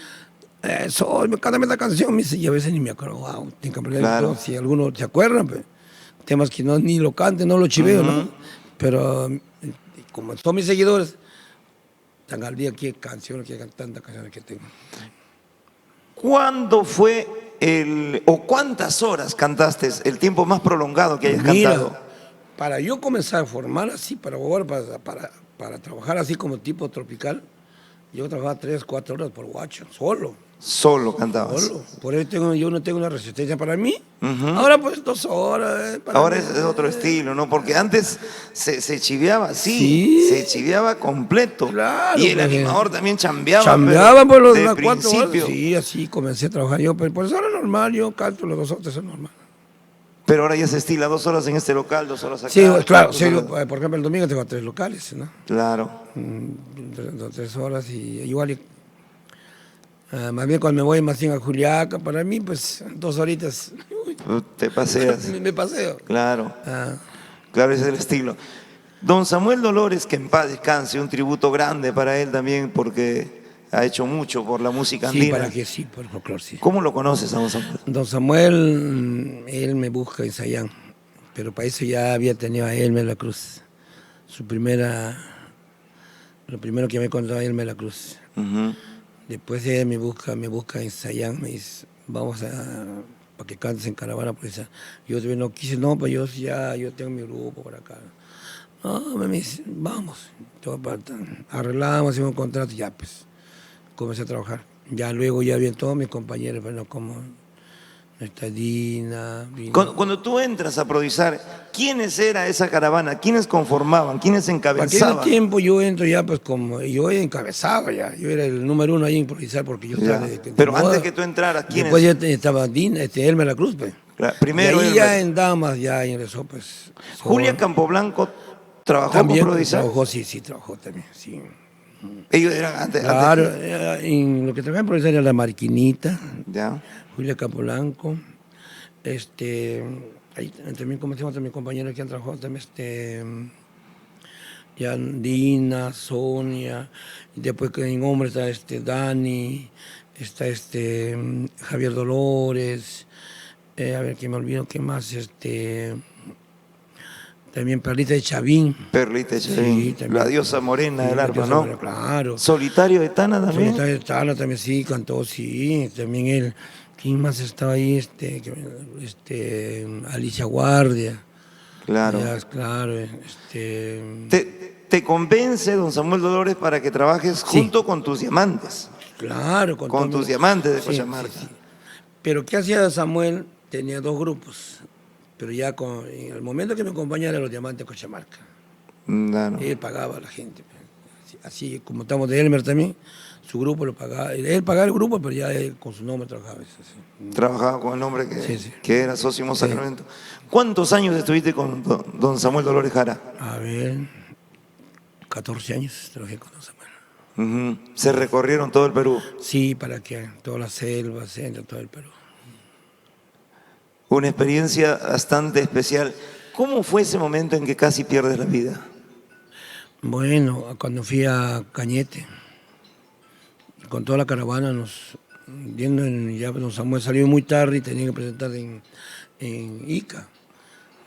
cántame esta canción, me dice, y a veces ni me acuerdo, wow, tengo que aprender, Claro. ¿no? Si alguno se acuerdan, pues, temas que no, ni lo cante, no lo chiveo, ¿no? Pero como todos mis seguidores están al día, qué canciones, qué tantas canciones que tengo. ¿Cuándo fue o cuántas horas cantaste el tiempo más prolongado que hayas cantado? Para yo comenzar a formar así, para trabajar así como tipo tropical, yo trabajaba 3, 4 horas por guacho, solo. Solo cantabas. Solo. Por eso yo no tengo una resistencia para mí. Ahora pues 2 horas. Para Ahora mí. es otro estilo, ¿no? Porque antes se chiviaba, Sí. se chiviaba completo. Claro, Y el pues, animador también chambeaba. Chambeaban pero por de las 4 horas. principio. Sí, así comencé a trabajar yo. Pero por eso era normal, yo canto los 2 horas, eso es normal. Pero ahora ya se estila 2 horas en este local, 2 horas acá. Sí, claro, 2 sí, horas- por ejemplo el domingo tengo 3 locales, ¿no? Claro. 3 horas y igual. Más bien cuando me voy más bien a Juliaca, para mí pues 2 horitas Te paseas. me paseo. Claro. Ah, Claro, ese es el estilo. Don Samuel Dolores, que en paz descanse, un tributo grande para él también, porque ha hecho mucho por la música sí, andina. para que sí, por el folclore, sí. ¿Cómo lo conoces a don Samuel? Don Samuel, él me busca en Sayán, pero para eso ya había tenido a Elmer La Cruz. Lo primero que me contó a Elmer La Cruz. Ujú. Después él me busca en Sayán, me dice, vamos para que cantes en caravana. Pues yo todavía no quise, no, pues yo tengo mi grupo por acá. No, me dice, vamos. Arreglamos, hicimos un contrato, ya pues, comencé a trabajar. Ya luego ya bien todos mis compañeros, bueno, como nuestra Dina. Cuando tú entras a improvisar, ¿quiénes era esa caravana? ¿Quiénes conformaban? ¿Quiénes Para aquel encabezaban? tiempo yo entro ya pues como, yo encabezaba ya, yo era el número 1 ahí en improvisar porque yo Ya. estaba Pero moda. antes que tú entraras, ¿quiénes? Después ya estaba Dina, Elmer La Cruz, pues. Claro, primero y ahí Elmer. ya en Damas ya ingresó pues. Julia Campoblanco trabajó también con improvisar. trabajó, sí, trabajó también, sí. Ellos eran antes. Claro, Antes en lo que trabajaba en improvisar era la Marquinita, ya. Julia Capolanco, ahí también conocemos a mis compañeros que han trabajado también, ya Dina, Sonia, y después que en hombres está Dani, está Javier Dolores, a ver que me olvido qué más, también Perlita de Chavín. Perlita Echavín, Sí, también. la diosa morena Sí, del la arpa, diosa ¿no? morena, claro. Solitario de Tana también. Solitario de Tala también sí, cantó, sí, también él. ¿Quién más estaba ahí? Alicia Guardia. Claro. Ya, claro, Te convence don Samuel Dolores para que trabajes Sí. junto con tus diamantes. claro. Con todo tus mi- diamantes de Sí, Cajamarca. sí. Pero ¿qué hacía Samuel? Tenía 2 grupos, pero ya en el momento que me acompañara los diamantes de Cajamarca. Claro. Él pagaba a la gente. Así como estamos de Elmer también, su grupo lo pagaba. Él pagaba el grupo, pero ya él con su nombre trabajaba. Eso, sí. Trabajaba con el hombre Sí, sí. que era Sósimo Sacramento. ¿Cuántos años estuviste con don Samuel Dolores Jara? A ver, 14 años trabajé con don Samuel. Ujú. Se recorrieron todo el Perú. Sí, para que todas las selvas, centro, todo el Perú. Una experiencia bastante especial. ¿Cómo fue ese momento en que casi pierdes la vida? Bueno, cuando fui a Cañete, con toda la caravana, ya don Samuel salió muy tarde y tenía que presentar en Ica.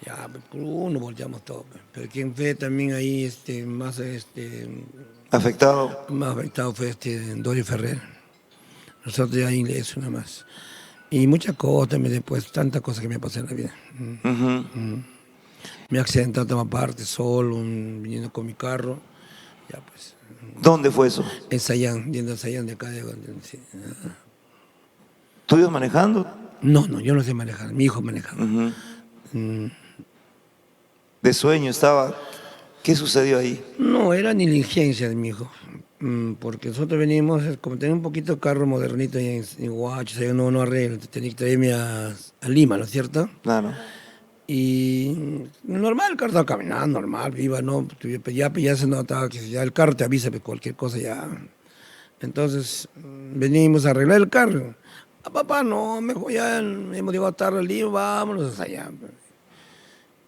Ya, uno volteamos todo. Pero quien fue también ahí Afectado. más afectado fue Dory Ferrer. Nosotros ya inglesos nada más. Y muchas cosas también después, tantas cosas que me pasan en la vida. Ujú. Me he accidentado a todas partes, solo, viniendo con mi carro. Ya pues, ¿Dónde fue eso? en Sayán, yendo a Sayán de acá. Sí. ¿Tú ibas manejando? No, yo no sé manejar, mi hijo maneja. Ujú. De sueño estaba. ¿Qué sucedió ahí? No, era negligencia de mi hijo. Porque nosotros venimos, como tenía un poquito de carro modernito ahí en Huacho, o sea, no arreglo, tenía que traerme a Lima, ¿no es cierto? Claro. Y normal, el carro estaba caminando, normal, iba, ¿no? Ya se notaba que ya el carro te avisa de cualquier cosa ya. Entonces, venimos a arreglar el carro. Papá, no, mejor ya hemos llegado tarde al Lima, vámonos hasta allá.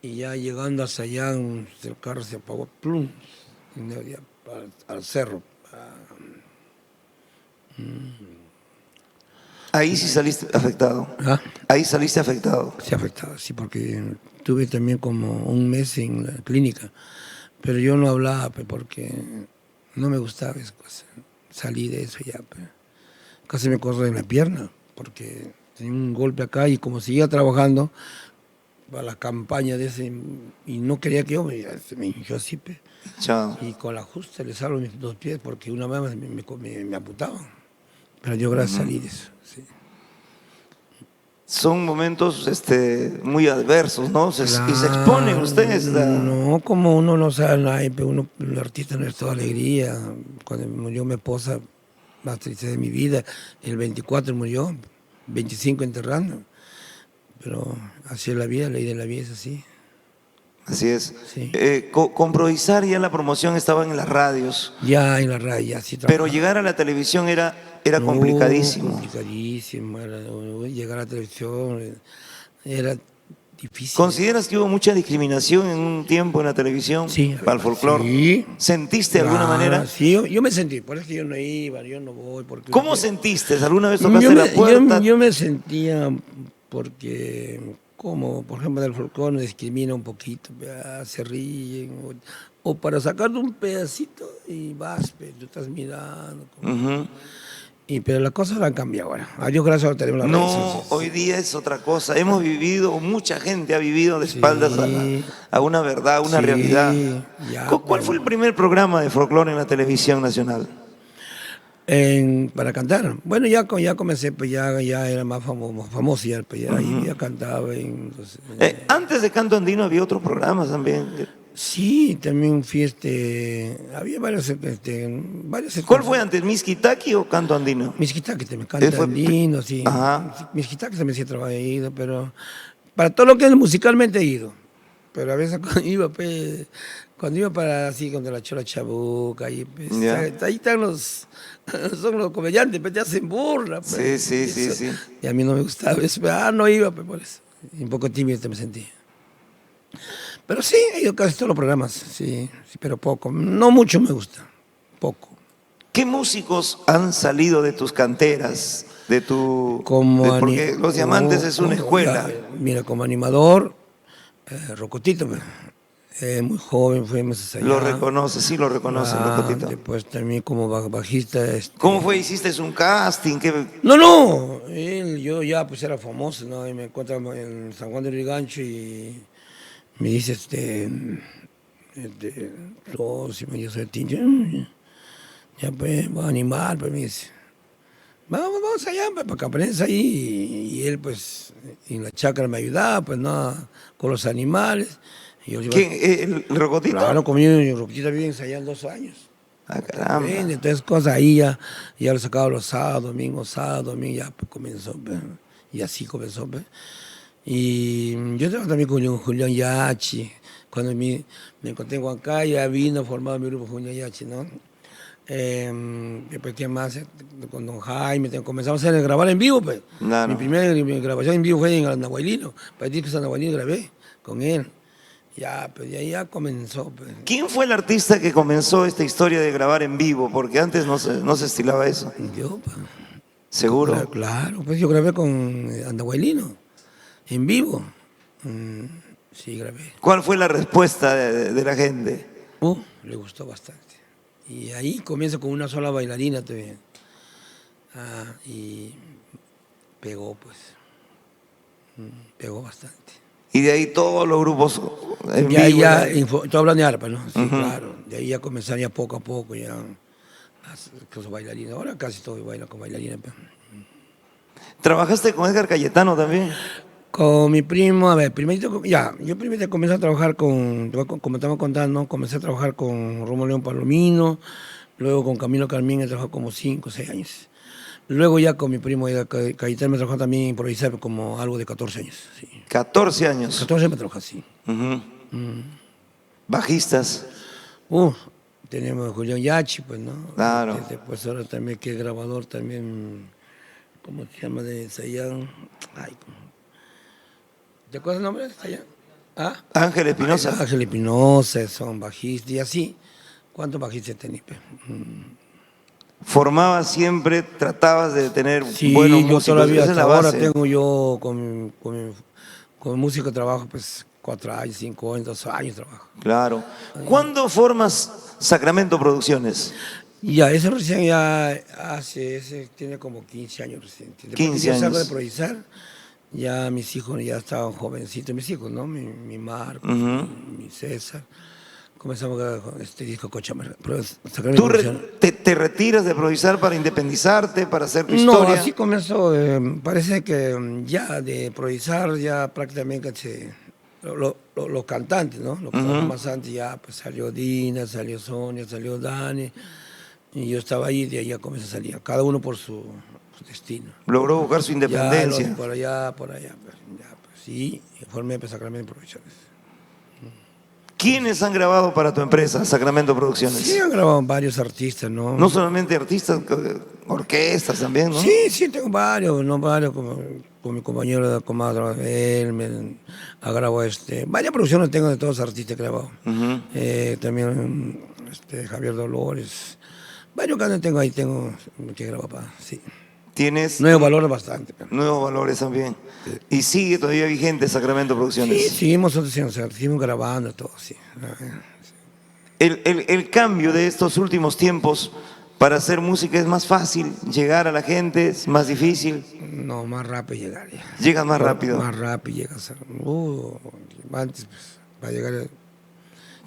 Y ya llegando hasta allá, el carro se apagó, plum, al cerro. Ahí sí saliste afectado. ¿Ah? Ahí saliste afectado. Se ha afectado, sí, porque tuve también como un mes en la clínica, pero yo no hablaba pues, porque no me gustaba esa cosa. Salí de eso ya, pues. Casi me corro en la pierna, porque tenía un golpe acá y como seguía trabajando para la campaña de ese, y no quería que yo se me hinchó así, pues. Chao. Y con la justa le salvo mis dos pies porque una vez me amputaban. Pero yo gracias salí de eso, sí. Son momentos muy adversos, ¿no? Y se exponen ustedes. No, como uno no sabe nada, pero uno, el artista no es toda alegría. Cuando murió mi esposa, más triste de mi vida, el 24 murió, 25 enterrando. Pero así es la vida, la ley de la vida es así. Así es. Sí. Con Provisar ya la promoción estaba en las radios, Ya en la radio, ya sí pero trabajaba. llegar a la televisión era No, complicadísimo. complicadísimo, llegar a la televisión era difícil. ¿Consideras que hubo mucha discriminación en un tiempo en la televisión Sí, para el folclore? sí. ¿Sentiste de alguna manera? Sí, yo me sentí, por eso que yo no iba, yo no voy. Porque ¿Cómo sentiste? ¿Alguna vez tocaste la puerta? yo me sentía porque, como por ejemplo del folclore discrimina un poquito, se ríen, o para sacarte un pedacito y vas, tú estás mirando. Ujú. Pero las cosas han cambiado ahora. Adiós, gracias a tenemos las redes No, sociales. hoy día es otra cosa. Hemos vivido, mucha gente ha vivido de espaldas a una verdad, a una Sí, realidad. ya, ¿Cuál fue el primer programa de folclore en la televisión nacional? Para cantar. Bueno, ya comencé, pues ya era más famoso ya, pues ya cantaba. Entonces, Antes de Canto Andino había otros programas también. sí, también fui había varios, ¿Cuál fue antes, Miskitaki o Canto Andino? Misquitaque también canta Fue- andino, sí. Ajá. Misquitaque también sí he ido, pero para todo lo que es musicalmente he ido. Pero a veces cuando iba para así, con la Chola Chabuca, ahí, pues, Ya. ahí están son los comediantes, pues te hacen burla. Pues, Sí, sí, eso. sí. Y a mí no me gustaba eso, no iba, pues por eso. Y un poco tímido me sentía. Pero sí, he ido casi todos los programas, sí, pero poco. No mucho me gusta, poco. ¿Qué músicos han salido de tus canteras? Porque Los Diamantes es una escuela. Mira, como animador, Rocotito, pues, muy joven, fuimos allá. Lo reconoce, sí lo reconoce, Rocotito. Después también como bajista. ¿Cómo fue? ¿Hiciste un casting? No, yo ya pues era famoso, ¿no? Y me encuentro en San Juan del Rigancho y me dice, yo soy Tincho, ya pues, voy a animar, pues me dice, vamos allá, pues, para que aprendas ahí, y él pues, en la chacra me ayudaba, pues, ¿no? Con los animales. Y yo iba, ¿Quién? ¿El Rocotito? claro, conmigo y Roquita vive ensayando 2 años. Ah, caramba. Entonces cosas ahí ya lo sacaba los sábados, domingos, ya pues, comenzó, pues, y así comenzó, pues. Y yo trabajo también con Julián Yachi. Cuando me encontré en Huancaya, vino formado mi grupo Julián Yachi, ¿no? Después, ¿qué más? Con Don Jaime, comenzamos a grabar en vivo, pues. Claro. Mi primera grabación en vivo fue en Anahuaylino. Para el disco de Anahuaylino grabé con él. Ya, pues de ahí ya comenzó, pues. ¿Quién fue el artista que comenzó esta historia de grabar en vivo? Porque antes no se estilaba eso. Yo, pues. ¿Seguro? Claro, pues yo grabé con Anahuaylino, en vivo. Sí, grabé. ¿Cuál fue la respuesta de la gente? Le gustó bastante. Y ahí comienza con una sola bailarina también. Y pegó, pues. Pegó bastante. Y de ahí todos los grupos en Y ahí vivo. ya, estoy hablando de arpa, ¿no? Sí, claro. De ahí ya comenzaría poco a poco ya con su bailarina. Ahora casi todo baila con bailarina. Pues. ¿Trabajaste con Edgar Cayetano también? Con mi primo, a ver, yo primero comencé a trabajar como estaba contando, comencé a trabajar con Romo León Palomino, luego con Camilo Carmín he trabajado como 5 o 6 años. Luego ya con mi primo Cayetano me trabajó también improvisar como algo de 14 años. Sí. 14 años. 14 me trabajó así. Ujú. Bajistas. Tenemos a Julián Yachi, pues, ¿no? Claro. Después ahora también que es grabador también, ¿cómo se llama? De Sayán. ¿Te acuerdas el nombre de Sayán? Ángel Espinosa. Ángel Espinosa, son bajistas y así. ¿Cuántos bajistas tenés? formabas siempre, tratabas de tener Sí, buenos yo músicos. todavía Esa es hasta la ahora base. tengo yo con música trabajo pues 4 años, 5 años, 2 años trabajo. Claro. ¿Cuándo formas Sacramento Producciones? Ya, eso recién ya ese tiene como 15 años recién. Después 15 que yo salgo de años. improvisar, ya mis hijos ya estaban jovencitos, mis hijos, ¿no? Mi Marcos, Ujú. mi César. Comenzamos con este disco Cochamar. ¿Tú te retiras de improvisar para independizarte, para hacer tu No, historia? así comenzó. Parece que ya de improvisar, ya prácticamente los cantantes, ¿no? Los que estaban más antes, ya pues salió Dina, salió Sonia, salió Dani. Y yo estaba ahí, de ahí ya comenzó a salir. Cada uno por su destino. Logró buscar su Ya independencia. por allá, pues, ya, pues, sí, y formé pues, Sacramento Producciones. ¿Quiénes han grabado para tu empresa, Sacramento Producciones? Sí, han grabado varios artistas, ¿no? No solamente artistas, orquestas también, ¿no? Sí, tengo varios, ¿no? Varios, como con mi compañero de comadre, él me ha grabado varias producciones tengo de todos los artistas que he grabado. También Javier Dolores. Varios cantantes tengo ahí, tengo que grabar, sí. Tienes Nuevos valores bastante. Pero. nuevos valores también. Y sigue todavía vigente Sacramento Sí, Producciones. seguimos grabando todo, sí. El cambio de estos últimos tiempos para hacer música es más fácil, llegar a la gente es más difícil, No, más rápido llegar ya. llegas más rápido. Más rápido llegas. Antes, pues, para llegar.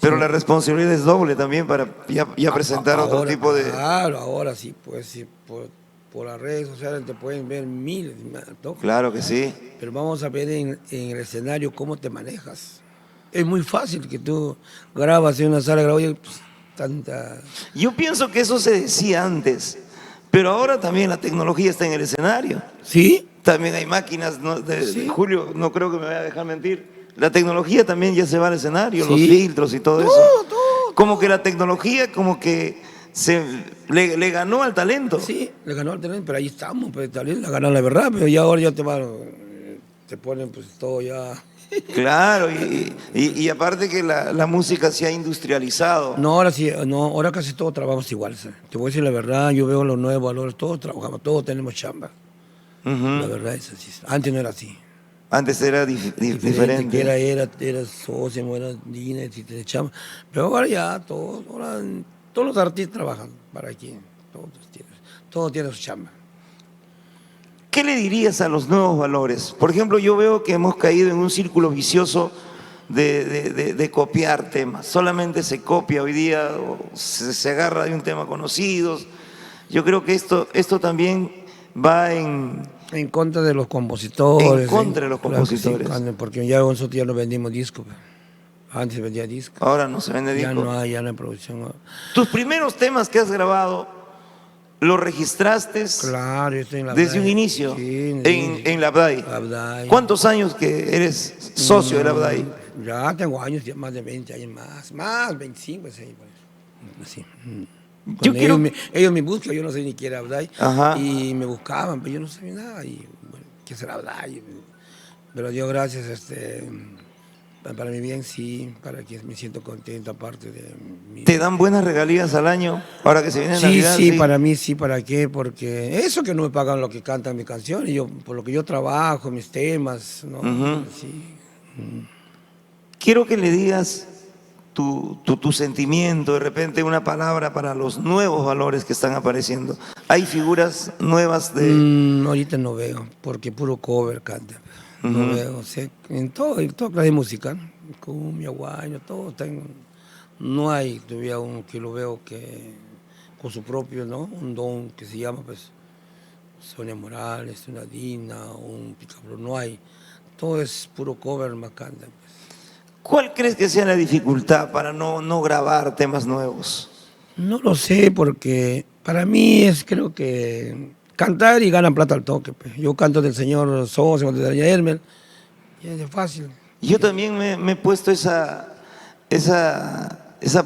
Pero la responsabilidad es doble también para ya presentar otro Ahora, tipo de... Claro, ahora sí, pues sí, por las redes sociales te pueden ver miles, ¿no? Claro que sí. Pero vamos a ver en el escenario cómo te manejas. Es muy fácil que tú grabas en una sala de grabación, pues, tanta... Yo pienso que eso se decía antes, pero ahora también la tecnología está en el escenario. ¿Sí? También hay máquinas, ¿no? Sí. Julio, no creo que me vaya a dejar mentir. La tecnología también ya se va al escenario, Sí. los filtros y todo eso. Como que la tecnología como que le ganó al talento. Sí, le ganó al talento, pero ahí estamos, pues también le ganó la verdad, pero ya ahora ya te ponen pues todo ya... Claro, y aparte que la música se ha industrializado. No, ahora sí, no, ahora casi todos trabajamos igual, ¿sabes? Te voy a decir la verdad, yo veo los nuevos valores, todos trabajamos, todos tenemos chamba. La verdad es así. Antes no era así. Antes era diferente. Que era socio, no era digna, si te chamba. Pero ahora ya todos los artistas trabajan para aquí, todos tienen su chamba. ¿Qué le dirías a los nuevos valores? Por ejemplo, yo veo que hemos caído en un círculo vicioso de copiar temas. Solamente se copia hoy día, o se agarra de un tema conocido. Yo creo que esto también va en contra de los compositores. En contra de los compositores. Claro que sí, porque ya nosotros ya no vendimos discos. Antes vendía discos. Ahora no se vende disco. Ya no hay producción. No. Tus primeros temas que has grabado, ¿los registraste Claro, yo estoy en la desde un Abdai. inicio? Sí, En la Abdai. Abdai. ¿Cuántos años que eres socio de la Abdai? Ya tengo años, ya más de 20 años más 25, así. Así. Yo quiero... ellos me buscan, yo no sé ni qué era Abdai, Ajá. y me buscaban, pero yo no sabía nada, y bueno, ¿qué será Abdai? Pero Dios gracias, para mi bien sí, para que me siento contento aparte de mi... ¿Te dan buenas regalías al año ahora que se viene Sí, Navidad? sí, para mí sí, ¿para qué? Porque eso que no me pagan lo que cantan mi canción, y yo, por lo que yo trabajo, mis temas, ¿no? Sí. Quiero que le digas tu sentimiento, de repente una palabra para los nuevos valores que están apareciendo. Hay figuras nuevas de... Ahorita no veo, porque puro cover canta. No veo, o sea, en todo clase de música, cumbia, guayno, todo tengo. No hay todavía uno que lo veo que con su propio, ¿no? Un don que se llama, pues, Sonia Morales, una Dina, un Picabro, no hay. Todo es puro cover, macanda. Pues. ¿Cuál crees que sea la dificultad para no grabar temas nuevos? No lo sé, porque para mí creo que cantar y ganan plata al toque. Pues. Yo canto del señor Sosa, de Daniel Hermel, y es fácil. Yo también me he puesto esa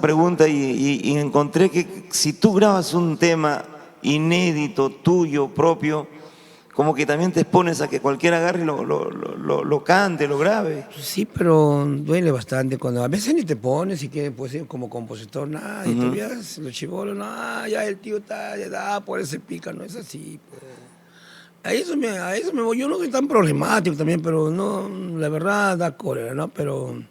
pregunta y encontré que si tú grabas un tema inédito, tuyo, propio, como que también te expones a que cualquiera agarre y lo cante, lo grabe. Sí, pero duele bastante cuando a veces ni te pones y que pues como compositor, nada, y tú veas los chibolos, no, ya el tío está, ya da, por ese pica, no es así. Pues. A eso me voy. Yo no soy tan problemático también, pero no, la verdad da cólera, ¿no? Pero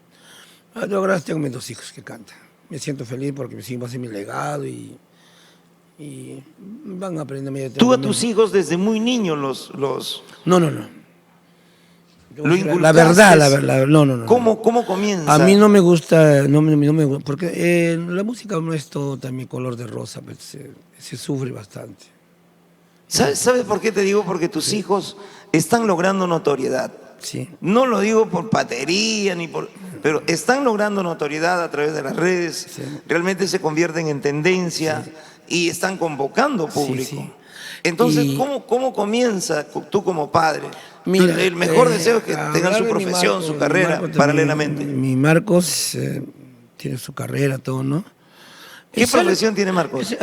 yo gracias tengo mis 2 hijos que cantan. Me siento feliz porque mis hijos hacen mi legado y van a aprender. Tú a tus hijos desde muy niños los No. lo inculcaste. La verdad, no. ¿Cómo comienza? A mí no me gusta, no me gusta, porque la música no es todo también color de rosa, pues, se sufre bastante. ¿Sabes por qué te digo? Porque tus hijos están logrando notoriedad. Sí. No lo digo por patería pero están logrando notoriedad a través de las redes. Sí. Realmente se convierten en tendencia y están convocando público. Sí. Entonces, Y- ¿cómo comienza tú como padre? Mira, El mejor deseo es que tengan hablar su de mi profesión, Marcos, su mi carrera, Marcos también, paralelamente. Mi Marcos tiene su carrera, todo, ¿no? ¿Qué Sale- profesión tiene Marcos?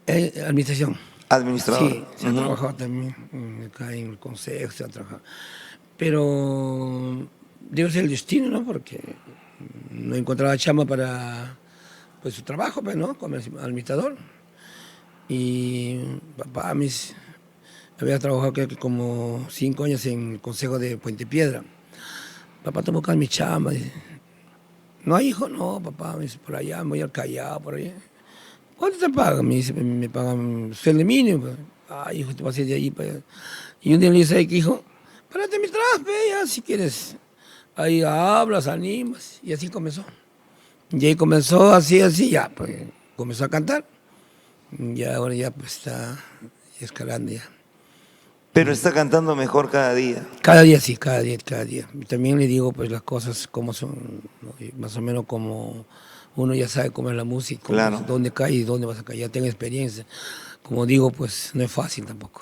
Administración. Administrador. Sí, se ha Ujú. trabajado también acá en el consejo, se ha trabajado. Pero debe ser el destino, ¿no? Porque no encontraba chamba para pues, su trabajo, pues, ¿no? Como administrador. Y papá había trabajado creo que como 5 años en el consejo de Puente Piedra. Papá te busca mi chamba. Dice, no hay hijo, no, papá, me dice, por allá, me voy al Callao, por allá. ¿Cuánto te pagan? Me dice, me pagan sueldo mínimo. Ay, hijo, te vas a ir de allí para allá. Y un día le dice, "Ay, hijo, párate mi trabajo, ya, si quieres. Ahí hablas, animas. Y así comenzó. Y ahí comenzó así, ya, pues comenzó a cantar. Y ahora ya pues está escalando ya. Pero está cantando mejor cada día. Cada día sí, cada día. Y también le digo pues las cosas como son, ¿no? Y más o menos como uno ya sabe cómo es la música, Claro. dónde cae y dónde vas a caer, ya tengo experiencia. Como digo, pues no es fácil tampoco.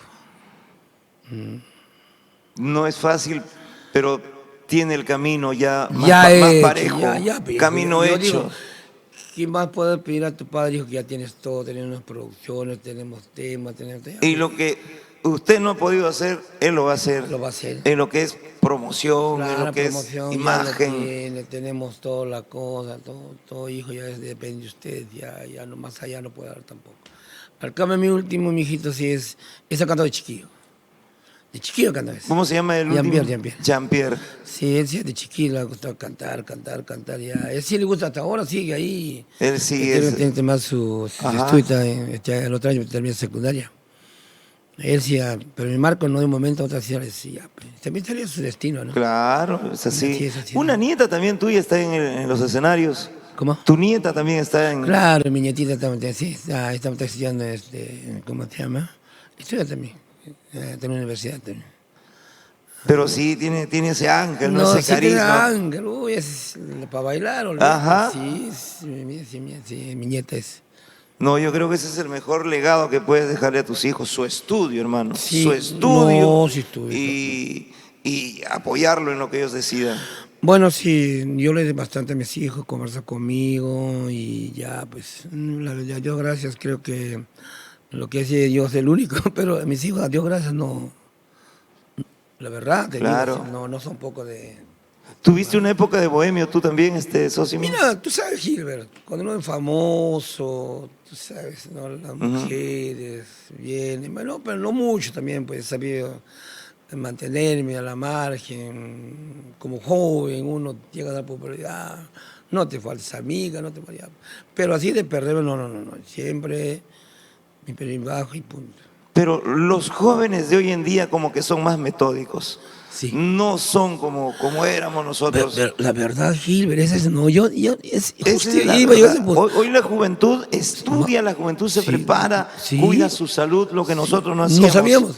No es fácil, pero tiene el camino ya más, Ya más hecho, parejo, pues, camino yo hecho. digo, ¿quién más puede pedir a tu padre? Dijo que ya tienes todo, tenemos unas producciones, tenemos temas, tenemos... Y lo que usted no ha podido hacer, él lo va a hacer. Lo va a hacer. En lo que es promoción, en Claro, lo que promoción, es ya lo imagen. tiene, tenemos toda la cosa, todo hijo ya depende de usted, ya no más allá no puede dar tampoco. Al cambio, mi último, mi hijito, sí es ha cantado de chiquillo. De chiquillo canta eso. ¿Cómo se llama el último? Jean-Pierre. Jean-Pierre. Sí, él sí de chiquillo le ha gustado cantar, ya. Él sí le gusta hasta ahora, sigue ahí. Él sí Él es. tiene más su Ajá. estudio, el otro año termina secundaria. Él sí, pero mi Marco no de un momento a otro sí, ya, pues, también sería su destino, ¿no? Claro, es así. Sí, es así, Una ¿no? nieta también tuya está en los escenarios. ¿Cómo? Tu nieta también está en. Claro, mi nietita también, sí, está estudiando, ¿cómo se llama? Estudia también, está en la universidad también. Pero sí, tiene ese ángel, ¿no? No, Ese sí tiene carisma. ángel, uy, es para bailar, Ajá. sí, mi nieta es. No, yo creo que ese es el mejor legado que puedes dejarle a tus hijos, su estudio, hermano. Sí, Su estudio. no, sí estudio. Y apoyarlo en lo que ellos decidan. Bueno, sí, yo le doy bastante a mis hijos, conversa conmigo y ya, pues, la verdad, Dios gracias, creo que lo que hace Dios es el único, pero a mis hijos, a Dios gracias, no, la verdad, te Claro. digo, no son poco de... ¿Tuviste una época de bohemio tú también, Sosimo? Mira, tú sabes, Gilbert, cuando uno es famoso, tú sabes, ¿no? Las mujeres vienen, bueno, pero no mucho también, pues he sabido mantenerme a la margen, como joven, uno llega a la popularidad, no te faltes amiga, no te faltes... Pero así de perreo, no, siempre mi perfil bajo y punto. Pero los jóvenes de hoy en día como que son más metódicos. Sí. No son como éramos nosotros. Pero la verdad, Gilbert, esa es, no, Esa justo es la iba yo a verdad. ese punto. Hoy la juventud estudia, la juventud se Sí, prepara, sí. cuida su salud, lo que nosotros no hacíamos. No sabíamos.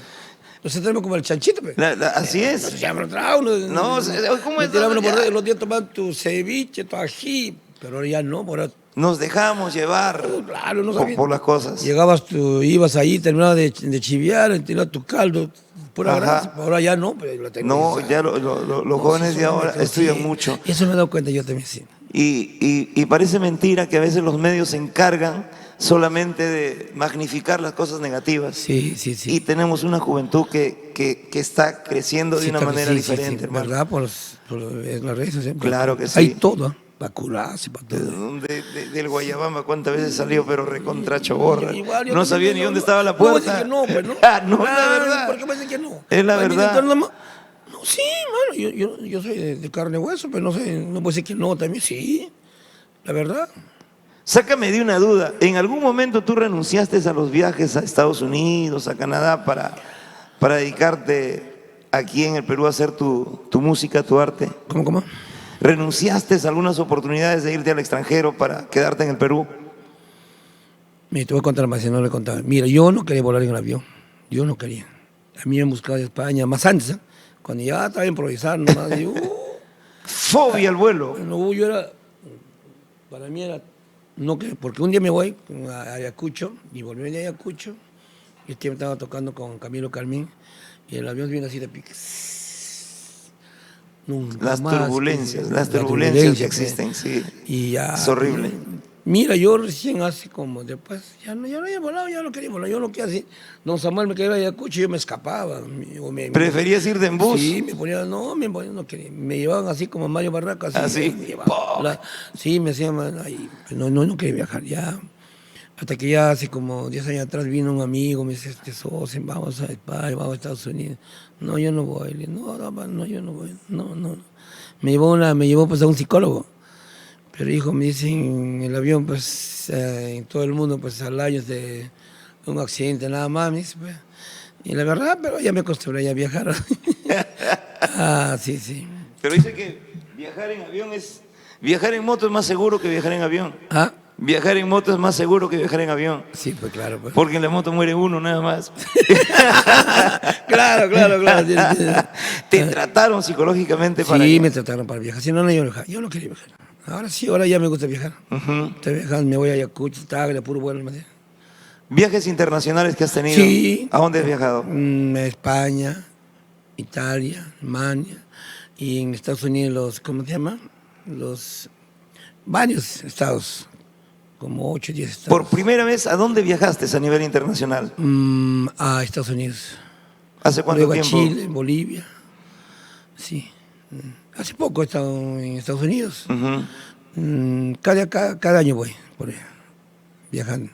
Nosotros tenemos como el chanchito, pues. Así No es. se llama otra uno. No, ¿cómo es? Tirábamos Ya. los días tomando tu ceviche, tu ají, pero ahora ya no, ahora, Nos dejamos llevar claro, no por, sabía. por las cosas. Llegabas ibas ahí, terminabas de chiviar, tirabas tu caldo, pura Ajá. grasa, ahora ya no, pero la tengo. No, ya los jóvenes de ahora estudian mucho. Eso me he dado cuenta yo también, sí. Y parece mentira que a veces los medios se encargan solamente de magnificar las cosas negativas. Sí, sí, sí. Y tenemos una juventud que está creciendo de Sí, una claro, manera sí, diferente, sí, hermano. ¿verdad? En las redes sociales. Claro que sí. Hay todo, ¿eh? Para curarse, para todo. Del Guayabamba, ¿cuántas veces salió? Pero recontra choborra. Igual, yo No también sabía ni dónde estaba la no voy a puerta. decir que no, pues, ¿no? Ah, no, es la Claro, verdad. ¿por qué me dicen que no? Es la Ay, verdad. director, no, no, sí, mano, yo soy de carne y hueso, pero no sé, no puedo decir que no también, sí, la verdad. Sácame de una duda. ¿En algún momento tú renunciaste a los viajes a Estados Unidos, a Canadá, para dedicarte aquí en el Perú a hacer tu música, tu arte? ¿Cómo? ¿Renunciaste a algunas oportunidades de irte al extranjero para quedarte en el Perú? Mira, te voy a contar más, si no le contaba. Mira, yo no quería volar en el avión, yo no quería. A mí me han buscado de España, más antes, ¿eh? Cuando ya estaba improvisando, nomás, y, Fobia al vuelo. no, yo era, para mí era, no que, porque un día me voy a Ayacucho, y volví de Ayacucho, y este tiempo estaba tocando con Camilo Carmín, y el avión viene así de pique. Nunca Las más, turbulencias pues. que existen, sí. Y ya. Es horrible. Mira, yo recién hace como después, ya no había volado, ya no quería volar, yo lo que hacía, don Samuel me quedaba en Ayacucho y yo me escapaba. ¿Preferías irte en bus? Sí, me ponía, no quería, me llevaban así como Mario Barraca, así. ¿Ah, sí? Me llevaban, sí, me hacían, ahí, no quería viajar ya. Hasta que ya hace como 10 años atrás vino un amigo, me dice, socio, vamos a España, vamos a Estados Unidos. No, yo no voy. Le dije, no, yo no voy. No. Me llevó pues a un psicólogo. Pero hijo, me dicen en el avión, pues en todo el mundo, pues al año de un accidente, nada más, me dice, pues. Y la verdad, pero ya me acostumbré a viajar. Sí. Pero dice que viajar en moto es más seguro que viajar en avión. Ah, Viajar en moto es más seguro que viajar en avión. sí, pues claro. Pues. Porque en la moto muere uno nada más. Claro. Te trataron psicológicamente para Sí, que- me trataron para viajar. Si no, yo no quería viajar. Ahora sí, ahora ya me gusta viajar. Ujú. Estoy viajando, me voy a Ayacucho, Tagle, puro vuelo. Viajes internacionales que has tenido. Sí. ¿A dónde has viajado? España, Italia, Alemania y en Estados Unidos ¿cómo se llama? Varios estados, como 8 o 10 estados. Por primera vez, ¿a dónde viajaste a nivel internacional? A Estados Unidos. ¿Hace cuánto Luego a tiempo? Chile, Bolivia. Sí. Hace poco he estado en Estados Unidos. Ujú. Cada año voy por ahí, viajando.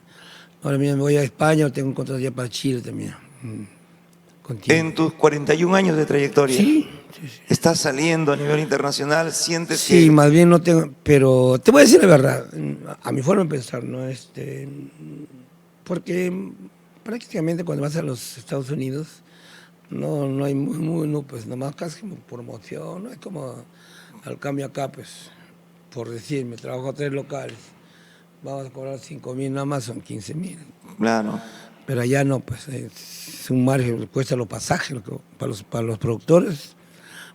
Ahora mismo me voy a España, tengo un contrato ya para Chile también. Con tiempo. En tus 41 años de trayectoria, Sí. estás saliendo a nivel internacional, sientes Sí, que... más bien no tengo, pero te voy a decir la verdad, a mi forma de pensar, ¿no? Porque prácticamente cuando vas a los Estados Unidos, no hay pues nomás casi como promoción, no es como al cambio acá, pues, por decirme, trabajo a 3 locales, vamos a cobrar 5.000, nada más son 15.000. Claro. Pero allá no, pues es un margen, cuesta los pasajes, para los productores,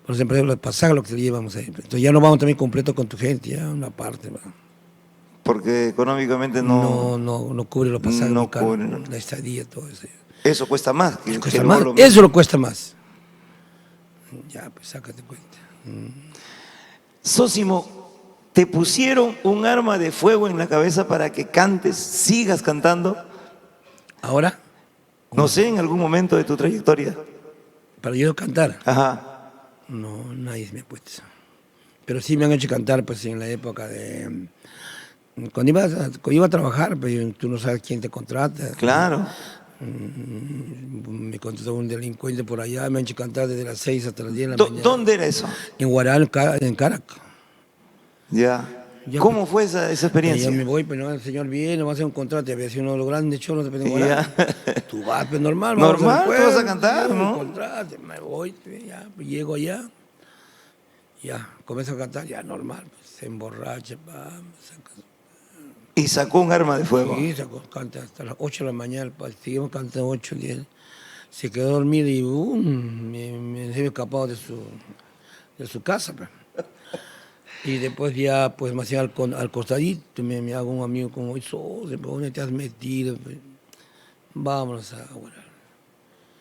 para los empresarios, los pasajes, lo que se llevamos ahí. Entonces ya no vamos también completo con tu gente, ya una parte, ¿no? Porque económicamente no... No cubre los pasajes, no muy caro, cubre, ¿no? la estadía, todo eso. Eso cuesta más. Eso que cuesta el más, vuelo. eso lo cuesta más. Ya, pues sácate cuenta. Sósimo, ¿te pusieron un arma de fuego en la cabeza para que cantes, sigas cantando? Ahora, No sé, en algún momento de tu trayectoria. para yo cantar, Ajá. no, nadie me ha puesto eso. Pero sí me han hecho cantar, pues en la época de... Cuando iba a trabajar, pues tú no sabes quién te contrata. Claro. Me contrató un delincuente por allá, me han hecho cantar desde las 6 hasta las 10 de la mañana. ¿Dónde era eso? En Guaral, en Caracas. Ya. Ya, ¿Cómo fue esa Y experiencia? yo me voy, pero no, el señor viene, va a hacer un contrato, y había sido uno de los grandes cholos de Guaral. Ya. Tú vas, pues normal. Normal, vamos al tú vas a pueblo, cantar, un ¿no? contrato, me voy, ya, pues, llego allá, ya, comienzo a cantar, ya normal, pues, se emborracha, Y sacó un arma de fuego. sí, canta hasta las 8 de la mañana, pues, seguimos cantando 8, 10. Se quedó dormido y me he escapado de su casa. Pues. Y después ya pues me hacía al costadito, me hago un amigo como eso, ¿dónde te has metido? Pues, vámonos a Guaral.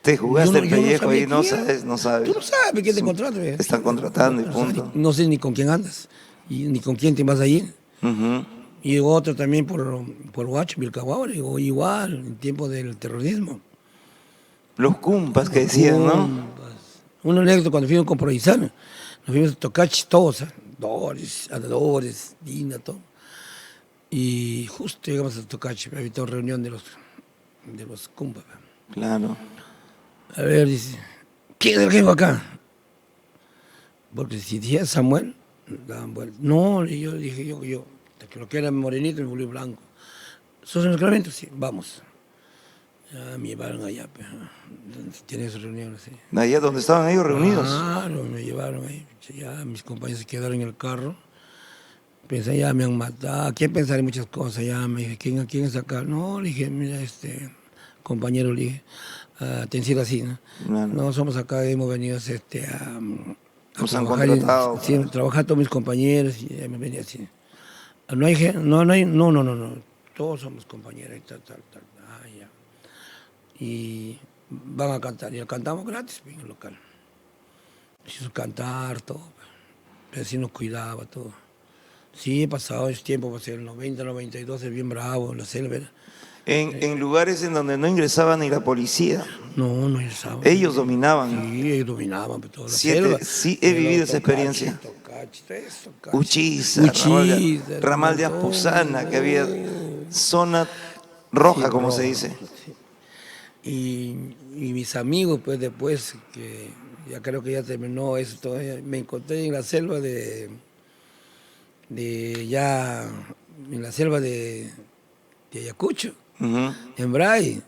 Te jugaste el Yo no pellejo sabía y no quién era. sabes, no sabes. Tú no sabes quién te contrata. Te están contratando y punto. No sé ni con quién andas, y ni con quién te vas a ir. Ujú. Y otro también por Huacho, Vilcahuahua, igual, en tiempo del terrorismo. Los cumpas que decían, ¿no? Compas. Un anécdota cuando fuimos con Provizano, nos fuimos a tocar chistosa, Adores, Dina, todo. Y justo llegamos a Tocachi, había toda reunión de los cumpas. Claro. A ver, dice, ¿quién es el jefe acá? Porque si decía Samuel, daban vuelta. No, y yo dije, yo, que lo que era morenito me volví blanco. ¿Sos en el Clavento? Sí, vamos. Ya me llevaron allá, pero tienen sus reuniones. Sí. Allá donde estaban ellos reunidos. Claro, me llevaron ahí. Ya mis compañeros se quedaron en el carro. Pensé, ya me han matado. ¿Quién pensar en muchas cosas? Ya me dije, ¿quién es acá? No, le dije, mira, compañero, le dije, te decir así, ¿no? Claro. No, somos acá, hemos venido a Nos han trabajar, contratado. sí, trabajar todos mis compañeros y ya me venía así. No hay, no. Todos somos compañeros y tal. Ah, ya. Y van a cantar, y cantamos gratis en el local. Hizo cantar, todo. Pero así nos cuidaba, todo. Sí, he pasado ese tiempo, pues el 90, 92, es bien bravo, en la selva. En lugares en donde no ingresaba ni la policía. No ingresaba. Ellos dominaban. Sí, ellos dominaban pues, toda la Sí, selva. sí, he vivido esa experiencia. Uchiza, Ramal de Aspuzana, que había zona roja, como se dice. Y mis amigos, pues después, que ya creo que ya terminó eso, todavía me encontré en la selva en la selva de Ayacucho, en Bray.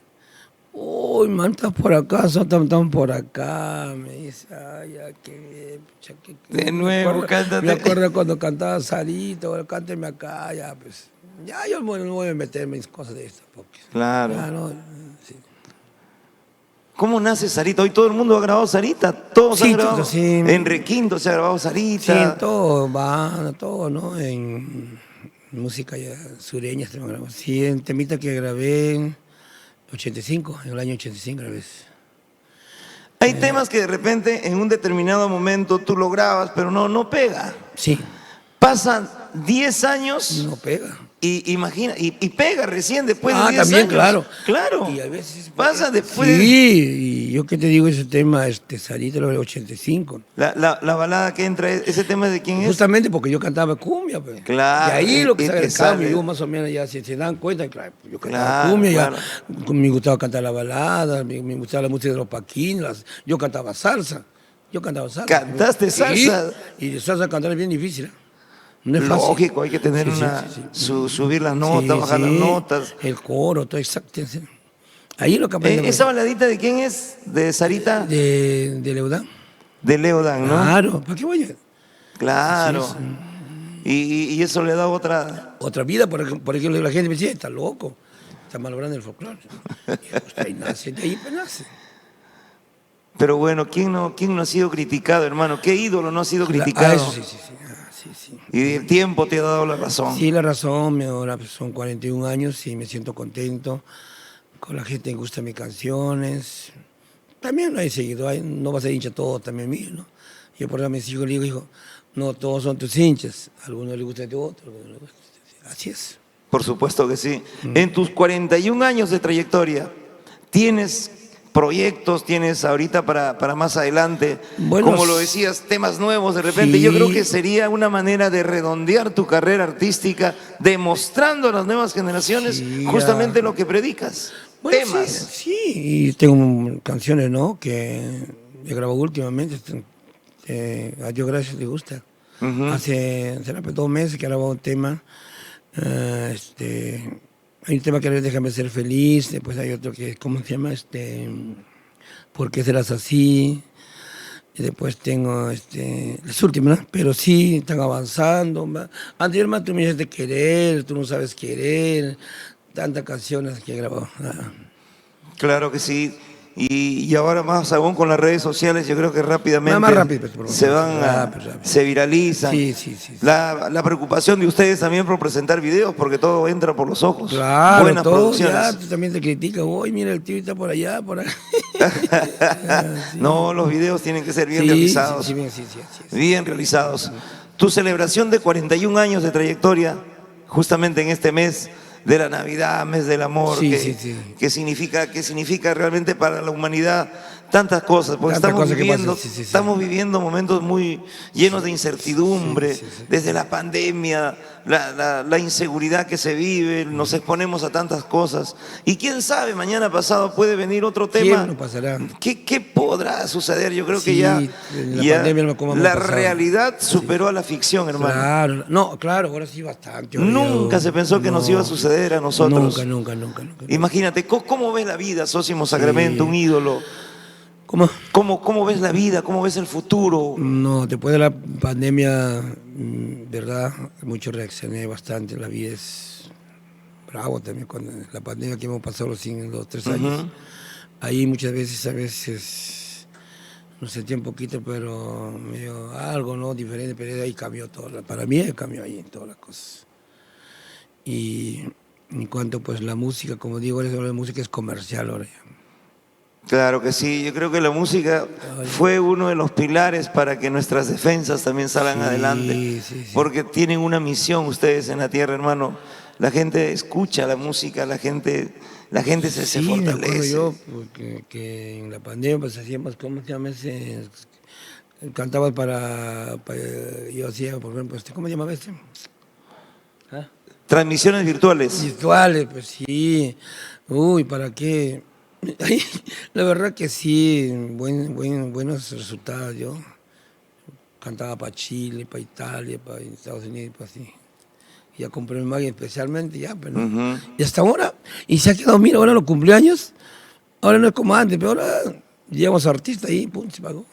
Uy, man, estás por acá, están por acá. Me dice, ay, ya, qué bien. Pucha, de nuevo, cántate. Me acuerdo cuando cantaba Sarito, bueno, cánteme acá, ya, pues. Ya, yo no voy a meter mis cosas de estas, porque. Claro. Ya, no, sí. ¿Cómo nace Sarita? Hoy todo el mundo ha grabado Sarita. Todos han grabado. Sí. En Requinto se ha grabado Sarita. Sí, en todo, todo, ¿no? En música ya sureña. Sí, en temita que grabé en 85, en el año 85 grabé. Hay temas que de repente en un determinado momento tú lo grabas, pero no pega. Sí. Pasan 10 años. No pega. Y imagina, y pega recién después de 10 también, años. Claro. Y a veces pasa después. Sí, y yo que te digo ese tema, Sarita, lo del 85. La balada que entra, ¿ese tema de quién es? Justamente porque yo cantaba cumbia, pues. Claro. De ahí lo que sale el sale. cambio, yo más o menos ya se dan cuenta, claro, yo cantaba Claro, cumbia, claro. ya me gustaba cantar la balada, me gustaba la música de los paquinos, yo cantaba salsa. ¿Cantaste salsa? Sí, y de salsa cantar es bien difícil, ¿eh? No es fácil. Lógico, hay que tener subir las notas, bajar las notas. El coro, todo exacto. Ahí lo que aprendí. ¿Esa baladita de quién es? ¿De Sarita? De Leudán. De Leodan, ¿no? Claro, ¿para qué voy a...? Claro. Y eso le da otra vida, por ejemplo, la gente me dice, está loco, está malogrando el folclore. Pues ahí nace, de ahí pues nace. Pero bueno, ¿quién no ha sido criticado, hermano? ¿Qué ídolo no ha sido criticado? Eso sí. Sí. Y el tiempo te ha dado la razón. Sí, la razón, ahora son 41 años y me siento contento. Con la gente me gustan mis canciones. También lo he seguido, no vas a ser hincha todo también mío, ¿no? Yo por eso a mis hijos le digo, no todos son tus hinchas, a algunos les gusta de otro, a algunos les gusta. Así es. Por supuesto que sí. En tus 41 años de trayectoria, ¿tienes proyectos, tienes ahorita para más adelante, bueno, como lo decías, temas nuevos de repente? Sí. Yo creo que sería una manera de redondear tu carrera artística, demostrando a las nuevas generaciones justamente lo que predicas. Bueno, temas. Sí, y tengo canciones, ¿no? Que he grabado últimamente. A Dios gracias, le gusta. Hace 2 meses que he grabado un tema. Hay un tema que es Déjame ser feliz, después hay otro que, ¿cómo se llama? ¿Por qué serás así? Y después tengo las últimas, ¿no? Pero sí, están avanzando. Anteriormente tú me dices de querer, tú no sabes querer, tantas canciones que he grabado. Claro que sí. Y ahora más aún con las redes sociales, yo creo que rápidamente más rápido, se van se viralizan. Sí. La preocupación de ustedes también por presentar videos, porque todo entra por los ojos. Claro, buenas todo, producciones. ya, tú también te critican, uy, mira, el tío está por allá, por acá. Sí. No, los videos tienen que ser bien realizados. Sí. Bien realizados. Tu celebración de 41 años de trayectoria, justamente en este mes de la Navidad, mes del amor, Sí, que, sí, sí. que significa realmente para la humanidad tantas cosas, porque Tantas cosas que viviendo, pasan, sí, sí, sí. estamos viviendo momentos muy llenos de incertidumbre, Sí, sí, sí. desde la pandemia, la inseguridad que se vive, nos exponemos a tantas cosas, y quién sabe, mañana pasado puede venir otro tema. ¿Quién no pasará? ¿Qué podrá suceder? Yo creo que Sí, ya, en la ya pandemia como hemos la pasado. realidad superó a la ficción, hermano. Claro, no, claro, ahora sí bastante. Ahora Nunca ya, se pensó que nos iba a suceder a nosotros. Nunca. Imagínate, ¿cómo ves la vida, Sósimo Sacramento, Sí. un ídolo? ¿Cómo? ¿Cómo ves la vida? ¿Cómo ves el futuro? No, después de la pandemia, verdad, mucho reaccioné bastante. La vida es bravo también con la pandemia que hemos pasado los 3 años. Ahí muchas veces, a veces, no sentí un poquito, pero medio algo, ¿no? Diferente, pero ahí cambió todo. Para mí cambió ahí todas las cosas. Y en cuanto pues la música, como digo, ahora la música es comercial ahora ya. Claro que sí, yo creo que la música fue uno de los pilares para que nuestras defensas también salgan Sí, adelante, sí. porque tienen una misión ustedes en la tierra, hermano. La gente escucha la música, la gente se Sí, me acuerdo fortalece. yo, porque que en la pandemia pues hacíamos, ¿cómo se llama ese? Cantabas yo hacía, por ejemplo, ¿cómo se llamaba este? ¿Ah? Transmisiones virtuales. Virtuales, pues sí. Uy, ¿para qué? Ay, la verdad que sí, buenos resultados yo. Cantaba para Chile, para Italia, para Estados Unidos, para así. Ya compré mi máquina especialmente, ya, pero no. Y hasta ahora, y se ha quedado, mira, ahora los cumpleaños, ahora no es como antes, pero ahora llevamos a artistas ahí, pum, se pagó.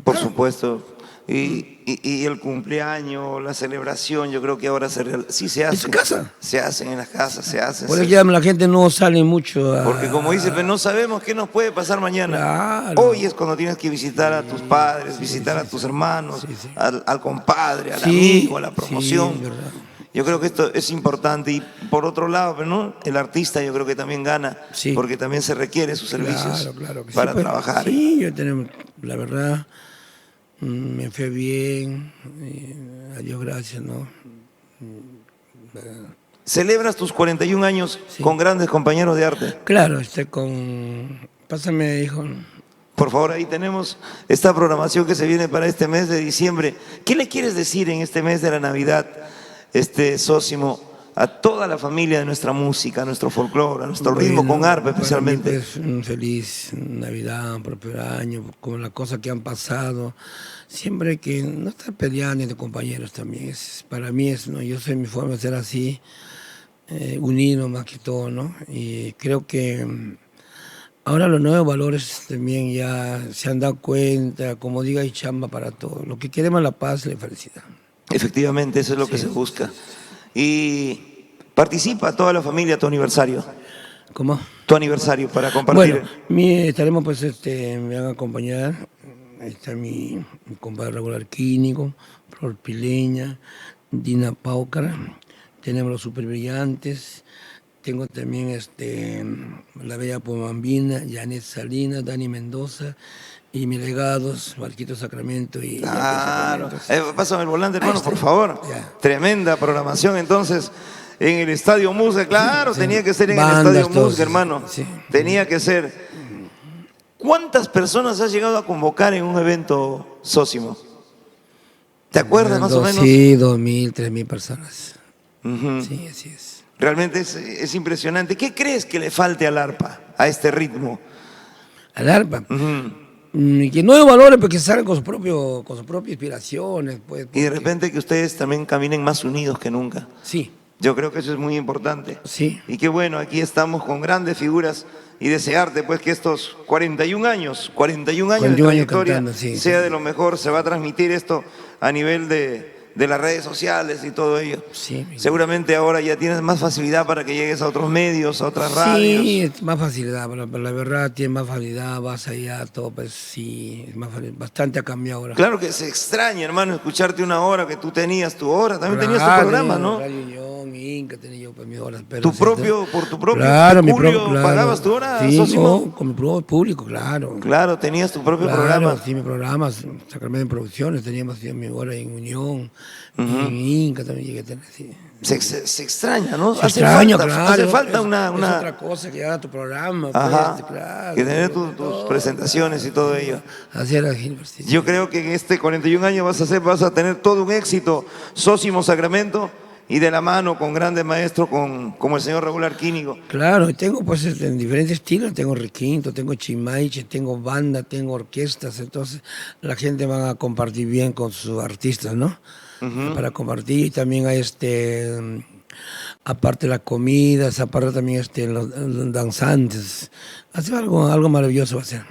Por supuesto. Y el cumpleaños, la celebración, yo creo que ahora sí se hace. ¿En su casa? Se hacen en las casas, se hacen. Por eso ya la gente no sale mucho a... Porque como dice, pues no sabemos qué nos puede pasar mañana. Claro. Hoy es cuando tienes que visitar a tus padres, visitar a tus hermanos, sí. al compadre, al Sí, amigo, a la promoción. sí, verdad. Yo creo que esto es importante. Y por otro lado, pero no, el artista yo creo que también gana, Sí. porque también se requiere sus servicios Claro que para sí, pues, trabajar. Sí, yo tenemos, la verdad, me fue bien, a Dios gracias, ¿no? Celebras tus 41 años con grandes compañeros de arte. Claro, Pásame, hijo. Por favor, ahí tenemos esta programación que se viene para este mes de diciembre. ¿Qué le quieres decir en este mes de la Navidad, Sósimo, a toda la familia de nuestra música, a nuestro folclore, a nuestro ritmo con arpa especialmente? Para mí, pues, un feliz Navidad, un propio año, con las cosas que han pasado. Siempre hay que no estar peleando entre compañeros también. Para mí ¿no? Yo soy mi forma de ser así, unido más que todo, ¿no? Y creo que ahora los nuevos valores también ya se han dado cuenta, como diga, hay chamba para todo. Lo que queremos es la paz y la felicidad. Efectivamente, eso es lo que se busca. Y participa toda la familia a tu aniversario. ¿Cómo? Tu aniversario para compartir. Bueno, estaremos pues, me van a acompañar. Ahí está mi compadre Raúl Arquínigo, Flor Pileña, Dina Paucara, tenemos los Super Brillantes, tengo también la Bella Pomambina, Janet Salinas, Dani Mendoza y mis legados, Marquito Sacramento y... Claro. Pásame el volante, hermano, está. por favor. Ya. Tremenda programación entonces en el Estadio Musga. Claro, Sí. tenía que ser en Bandas, el Estadio todo, Musga, hermano. sí. Tenía que ser. ¿Cuántas personas has llegado a convocar en un evento, Sósimo? ¿Te acuerdas más o menos? Sí, 2.000, 3.000 personas. Ujú. Sí, así es. Realmente es impresionante. ¿Qué crees que le falte al arpa, a este ritmo? Al arpa. Ujú. Y que nuevos valores, porque salgan con sus propias inspiraciones. Pues, Y de porque- repente que ustedes también caminen más unidos que nunca. Sí, Yo creo que eso es muy importante. sí. Y qué bueno, aquí estamos con grandes figuras y desearte pues que estos 41 años 41 de años trayectoria cantando, sí, sea sí. de lo mejor, se va a transmitir esto a nivel de las redes sociales y todo ello. Sí. Seguramente ahora ya tienes más facilidad para que llegues a otros medios, a otras radios. Sí, es más facilidad, pero la verdad tiene más facilidad, vas allá, todo, pues sí, es más facilidad. Bastante ha cambiado ahora. Claro que se extraña, hermano, escucharte una hora que tú tenías tu hora, también tenías tu programa, ¿no? Radio Unión, Inca tenía yo pues mis horas. Pero, ¿Tu propio, por tu propio claro, mi peculio propio, claro. pagabas tu hora, Sí, Sósimo? no, con mi propio público, claro. Claro, tenías tu propio Claro, programa. sí, mi programa, Sacramento en Producciones, teníamos sí, mi hora en Unión, en Inca también llegué a tener, sí. Se extraña, ¿no? Se extraña, claro. Hace falta es una... otra cosa que haga tu programa, Ajá, pues, claro. que tener tus todo, presentaciones y todo ello. Así era Gilbert, sí. Yo creo que en este 41 años vas a tener todo un éxito, Sósimo Sacramento, y de la mano con grandes maestros como el señor Raúl Arquínigo. Claro, y tengo pues en diferentes estilos, tengo requinto, tengo chimaiche, tengo banda, tengo orquestas, entonces la gente va a compartir bien con sus artistas, ¿no? Para compartir, y también hay aparte la comida, aparte también los danzantes, hace algo maravilloso va a ser.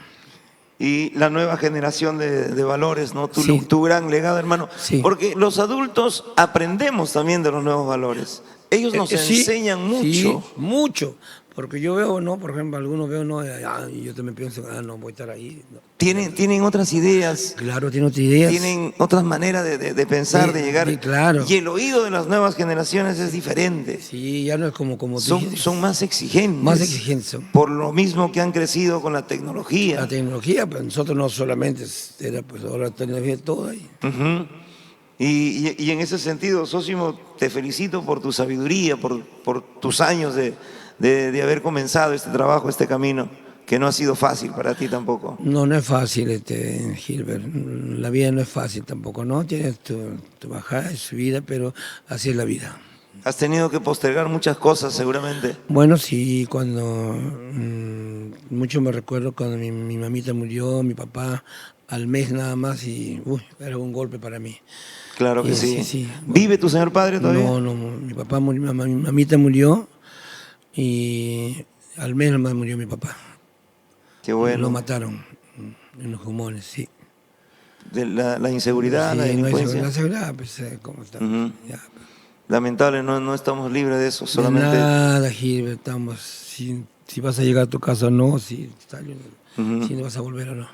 Y la nueva generación de valores, ¿no? Sí. Tu gran legado, hermano. Sí. Porque los adultos aprendemos también de los nuevos valores. Ellos nos Sí, enseñan mucho. Sí, mucho. Porque yo veo, ¿no? Por ejemplo, algunos veo, ¿no? Y yo también pienso, no voy a estar ahí. No. Tienen otras ideas, Claro, tiene otras ideas. tienen otras maneras de pensar, Sí, de llegar. sí, claro. Y el oído de las nuevas generaciones es diferente. Sí, ya no es como tú dices. Son más exigentes. Más exigentes son. Por lo mismo que han crecido con la tecnología. La tecnología, pues nosotros no solamente era, pues ahora la tecnología todo ahí. Ujú. Y en ese sentido, Sósimo, te felicito por tu sabiduría, por tus años de haber comenzado este trabajo, este camino, que no ha sido fácil para ti tampoco. No, no es fácil, Gilbert. La vida no es fácil tampoco, ¿no? Tienes tu bajada y subida, pero así es la vida. Has tenido que postergar muchas cosas seguramente. Bueno, sí, cuando mucho me recuerdo cuando mi mamita murió, mi papá, al mes nada más, y era un golpe para mí. Claro que Y sí. sí. ¿Vive tu señor padre todavía? No, mi papá murió, mi mamita murió y al mes nada más murió mi papá. Qué bueno. Lo mataron en los Jumones, sí. De la inseguridad, Sí, la no hay delincuencia. la seguridad, pues, ¿cómo está? Ujú. Ya, Lamentable, no estamos libres de eso, de solamente... nada, Gilbert, estamos, si vas a llegar a tu casa o no, si no vas a volver o no.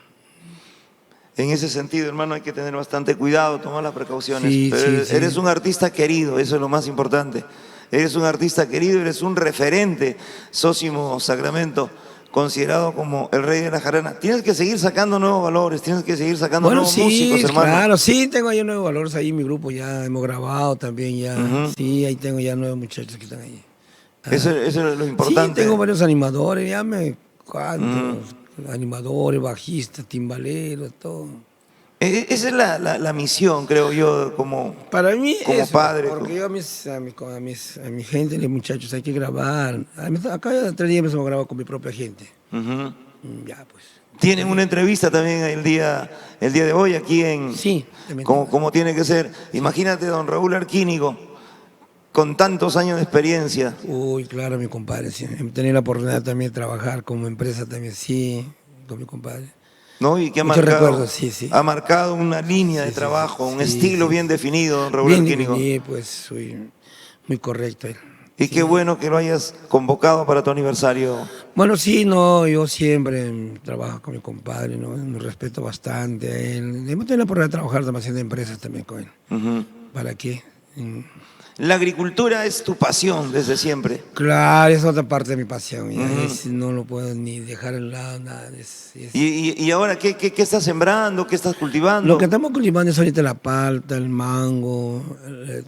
En ese sentido, hermano, hay que tener bastante cuidado, tomar las precauciones. Sí, Pero sí. eres un artista querido, eso es lo más importante. Eres un artista querido, eres un referente, Sósimo Sacramento, considerado como el rey de la jarana. Tienes que seguir sacando nuevos valores, tienes que seguir sacando nuevos músicos, hermano. Claro, sí, tengo ahí nuevos valores ahí en mi grupo, ya hemos grabado también, ya. Sí, ahí tengo ya nuevos muchachos que están ahí. Eso es lo importante. Sí, tengo varios animadores, ¿cuántos? Animadores, bajistas, timbaleros, todo. Esa es la misión, creo yo, como Para mí como eso, padre. porque yo a mi gente, los muchachos, hay que grabar. Acá ya 3 días me hemos grabado con mi propia gente. Ujú. Ya, pues. Tienen una entrevista también el día de hoy aquí en... Sí, también como tiene que ser. Imagínate, don Raúl Arquínigo, con tantos años de experiencia. Uy, claro, mi compadre, sí. He tenido la oportunidad también de trabajar como empresa también, sí, con mi compadre. ¿No? Y que ha Muchos marcado, recuerdos, sí. ha marcado una línea de trabajo, un estilo bien definido, don Raúl Bien Arquínigo. definido, pues, soy muy correcto él. Y qué bueno que lo hayas convocado para tu aniversario. Bueno, sí, no, yo siempre trabajo con mi compadre, ¿no? Me respeto bastante a él. Hemos tenido la oportunidad de trabajar demasiado en empresas también con él. Ujú. ¿Para qué? La agricultura es tu pasión desde siempre. Claro, es otra parte de mi pasión. Ya no lo puedo ni dejar en lado, nada. ¿Y ahora qué estás sembrando? ¿Qué estás cultivando? Lo que estamos cultivando es ahorita la palta, el mango,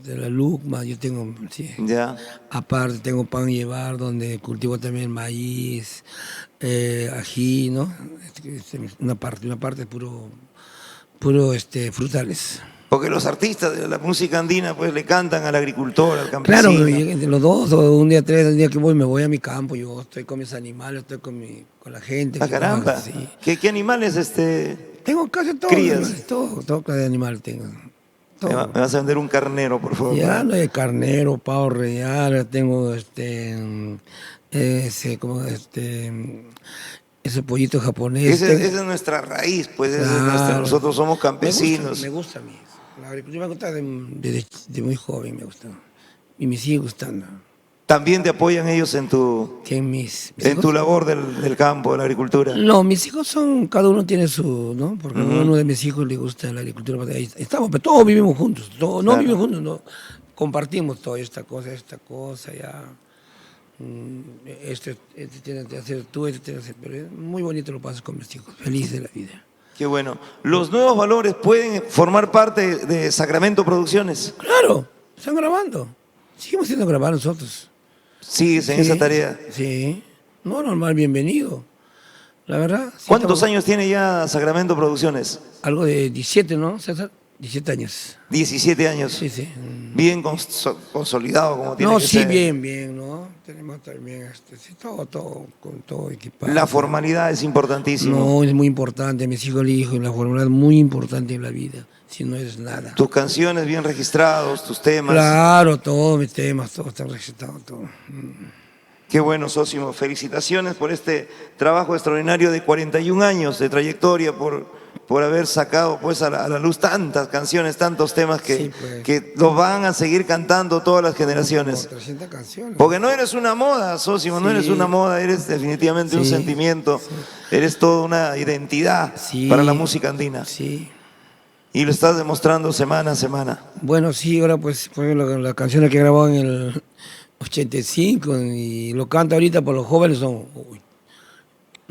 la lucma. Yo tengo, sí. Ya. Aparte tengo pan llevar donde cultivo también maíz, ají, ¿no? Una parte puro frutales. Porque los artistas de la música andina pues le cantan al agricultor, al Claro, campesino. los dos, o un día 3, el día que voy, me voy a mi campo, yo estoy con mis animales, estoy con la gente. Ah, que caramba. trabaja, sí. ¿Qué animales Tengo casi todo, crías? animales, todo clase de animal tengo. Todo. Me vas a vender un carnero, por favor? Ya no hay carnero, pavo real, tengo ese pollito japonés. Esa es nuestra raíz, pues Claro. nosotros somos campesinos. Me gusta a mí. La agricultura me gusta de muy joven, me gusta. Y me sigue gustando. ¿También te apoyan ellos en tu Mis en hijos? tu labor del campo, de la agricultura? No, mis hijos cada uno tiene su, ¿no? Porque a uno de mis hijos le gusta la agricultura. Ahí estamos, pero todos vivimos juntos. No Claro. vivimos juntos, no. compartimos todo, esta cosa, ya. Este tienes que hacer tú, este tienes que hacer. Pero es muy bonito lo pasas con mis hijos, feliz de la vida. Qué bueno. ¿Los nuevos valores pueden formar parte de Sacramento Producciones? Claro, están grabando. Seguimos siendo grabar nosotros. ¿Sigues en Sí, esa tarea? Sí. No, normal, bienvenido. La verdad. Sí, ¿Cuántos años tiene ya Sacramento Producciones? Algo de 17, ¿no, César? 17 años. 17 años. Sí, sí. Bien consolidado como tiene No, que sí, ser. bien, ¿no? Tenemos también sí, todo, con todo equipado. La formalidad es importantísima. No, es muy importante. Mis hijos le dijo, la formalidad es muy importante en la vida. Si no es nada. Tus canciones bien registrados, tus temas. Claro, todos mis temas, todos están registrados, todo. Qué bueno, Sosimo. Felicitaciones por este trabajo extraordinario de 41 años de trayectoria, por haber sacado pues a la luz tantas canciones, tantos temas Sí, pues. que los van a seguir cantando todas las Como generaciones. 300 canciones. Porque no eres una moda, Sosimo, no Sí. eres una moda, eres definitivamente un Sí, sentimiento, eres toda una identidad Sí. para la música andina. Sí. Y lo estás demostrando semana a semana. Bueno, sí, ahora pues fue la canción que grabó en el 85 y lo canta ahorita por los jóvenes son... uy,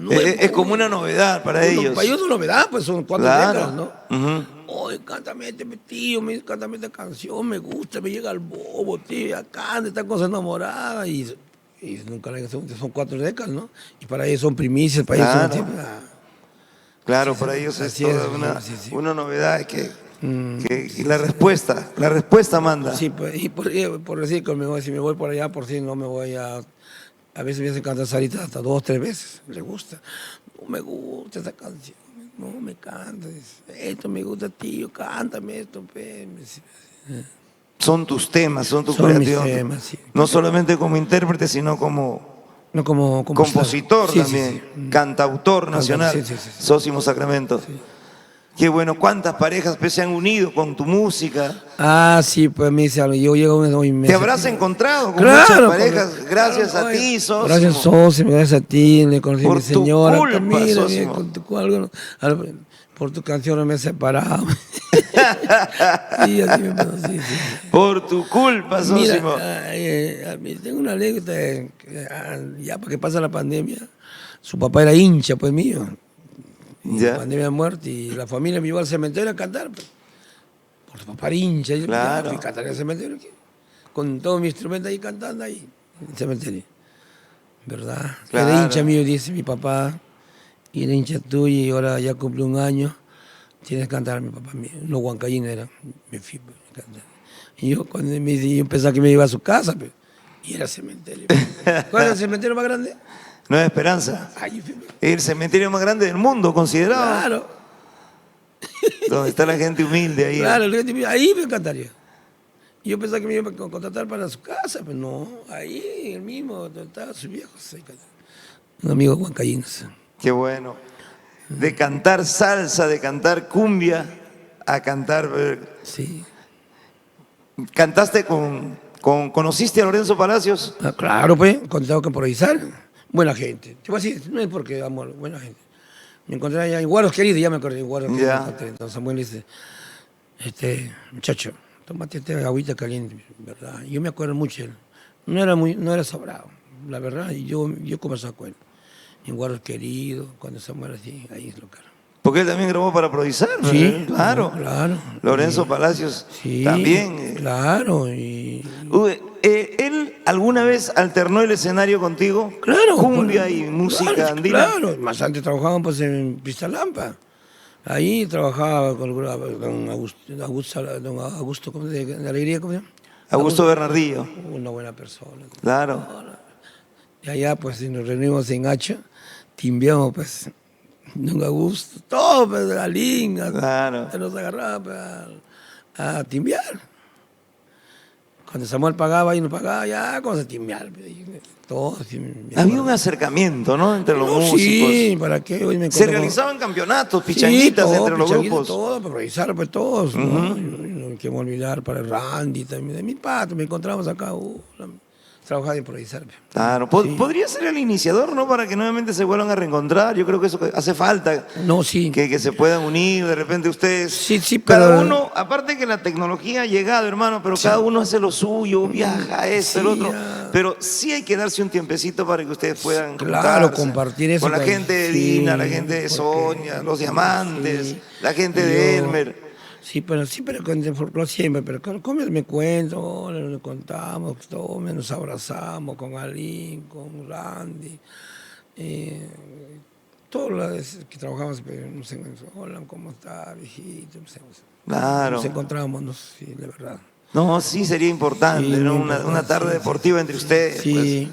Es como una novedad para ellos. Para ellos es una novedad, pues son 4 Claro. décadas, ¿no? Ujú. Oye, cántame este tío, cántame esta canción, me gusta, me llega al bobo, tío, acá está con su enamorada y nunca son 4 décadas, ¿no? Y para ellos son primicias, para ellos son Claro. siempre, Claro, para ellos es así toda es, una, sí, sí. una novedad y la respuesta manda. Sí, pues, y por decir que si me voy por allá, por si no me voy a veces me hacen cantar Sarita hasta 2 o 3 veces, le gusta. No me gusta esa canción, no me cantes, esto me gusta, tío, cántame esto, pe. Son tus temas, son tus Son mis creativos. temas, sí. No solamente como intérprete, sino como No como compositor Sí, sí, también, sí. cantautor nacional, Sí, sí, sí, sí. Sosimo Sacramento. Qué bueno, cuántas parejas pues, se han unido con tu música. Ah, sí, pues me dice algo, yo llego hoy me Te habrás encontrado con Claro, muchas parejas, con- gracias claro, a oye, ti, Sosimo. Gracias, Sosimo, gracias a ti, le conocí a Por mi tu señora. culpa, mira, Sosimo. con por tu canción no me he separado. Sí, así me pasó, sí, sí. Por tu culpa, Sosimo. Mira, tengo una anécdota, ya para que pasa la pandemia, su papá era hincha, pues mío. Y Ya. la pandemia de muerte y la familia me llevó al cementerio a cantar. Pues, por su papá era hincha. Yo Claro. fui a cantar en el cementerio. Con todo mi instrumento ahí cantando ahí, en el cementerio. ¿Verdad? Claro. Era hincha mío, dice mi papá. Y era hincha tuyo y ahora ya cumple un año. Tienes que cantar, mi papá mío. Los huancayines eran. Me fui pues, a cantar. Y yo, cuando yo pensaba que me iba a su casa, pues, y era cementerio. ¿Cuál es el cementerio más grande? Nueva Esperanza. Ahí fui, pues. El cementerio más grande del mundo, considerado. Claro. Donde está la gente humilde ahí. Claro, ahí me encantaría. Yo pensaba que me iba a contratar para su casa, pero no, ahí el mismo, donde estaban sus viejos. Un amigo huancayinos. Qué bueno. De cantar salsa, de cantar cumbia, a cantar... Sí. ¿Cantaste conociste a Lorenzo Palacios? Ah, claro, pues, cuando tengo que improvisar. Buena gente. Te voy a decir, no es porque amor, buena gente. Me encontré allá en Guaros Queridos, ya me acordé, en Guaros Queridos. Ya. me encontré. Entonces Samuel dice, muchacho, tómate esta agüita caliente, ¿verdad? Yo me acuerdo mucho de él. No era sobrado, la verdad, y yo conversaba con él. En Guaros Queridos, cuando Samuel así, ahí es local. Porque él también grabó para improvisar. Sí, ¿verdad? Claro. claro. Lorenzo Palacios Sí, también. claro, y... ¿Él alguna vez alternó el escenario contigo? Claro. Cumbia pues, y música claro, andina. Claro, más antes trabajaban pues en Pistalampa. Ahí trabajaba con don Augusto, ¿cómo se llama? ¿De Alegría? ¿Cómo se llama? Augusto Bernardillo. Una buena persona. Claro. Y allá pues nos reunimos en Hacha, timbiamos pues, don Augusto, todo pues, de la linga, Claro. se nos agarraba pues, a timbiar. Cuando Samuel pagaba y nos pagaba, ya, ¿cómo se timbiar? Todo. Había un acercamiento, ¿no? Entre los músicos. Sí, ¿para qué? Hoy me Se encuentro con- realizaban campeonatos, pichanguitas Sí, todo, entre los pichanguitas, grupos. todo, para revisar pues todos, ¿no? No hay que olvidar para el Randy también, de mi pato, me encontramos acá, trabajar de improvisar. Claro, Sí. podría ser el iniciador, ¿no? Para que nuevamente se vuelvan a reencontrar. Yo creo que eso hace falta. No, sí. Que se puedan unir, de repente ustedes. Sí, sí, cada pero- uno, aparte que la tecnología ha llegado, hermano, pero cada uno hace lo suyo, viaja, esto, el Sí, otro. ya. Pero sí hay que darse un tiempecito para que ustedes puedan Claro, juntarse. compartir eso con la con- gente de sí, Dina, la gente de porque- Sonia, los diamantes, sí. la gente de Yo- Elmer. Sí, pero con el folclore siempre, pero con él me cuento, le contamos, todo, nos abrazamos con Alín, con Randy, todos los que trabajamos, pero no sé, hola, ¿cómo está, viejito? No sé, Claro. nos encontramos, no sé, sí, de verdad. No, sí sería importante, Sí, ¿no? muy Una importante, tarde sí, deportiva entre ustedes. Sí,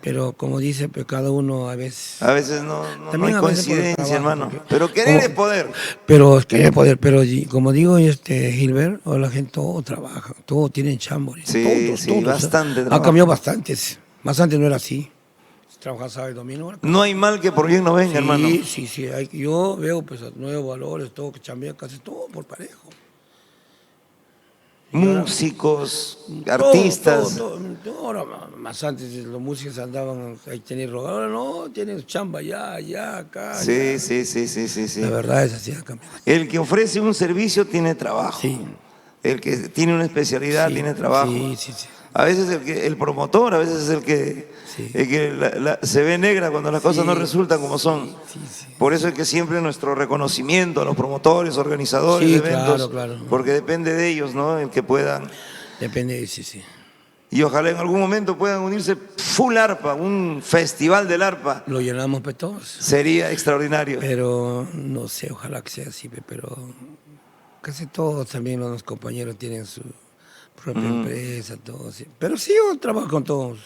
pero como dice, pues cada uno a veces... Pues. A veces no hay También a veces por el coincidencia, trabajo, hermano. porque- Pero querer como- es poder. Pero es que hay poder, pero como digo, Gilbert, o la gente todo trabaja, todo tienen chamba. Sí, todos, sí, todos. bastante Ha trabajo. cambiado bastantes. Más antes no era así. Trabajaba sábado y domingo. ahora- No hay mal que por bien no venga, Sí, hermano. sí. Yo veo pues nuevos valores, todo que chambean casi todo por parejo. Músicos, Todo, artistas. todo. Ahora, más antes los músicos andaban ahí tener rogar, ahora no, tienen chamba allá, acá. Sí, allá. sí. La verdad es así, ha cambiado. El que ofrece un servicio tiene trabajo. Sí. El que tiene una especialidad Sí, tiene trabajo. Sí. A veces el promotor, a veces es el que, Sí. se ve negra cuando las cosas no resultan como son. Sí. Por eso es que siempre nuestro reconocimiento a los promotores, organizadores Sí, de eventos, claro. porque depende de ellos, ¿no? El que puedan. Depende, sí. Y ojalá en algún momento puedan unirse full arpa, un festival del arpa. Lo llenamos pues todos. Sería extraordinario. Pero no sé, ojalá que sea así, pero casi todos también los compañeros tienen su propia empresa, todos. Sí. Pero sí, yo trabajo con todos.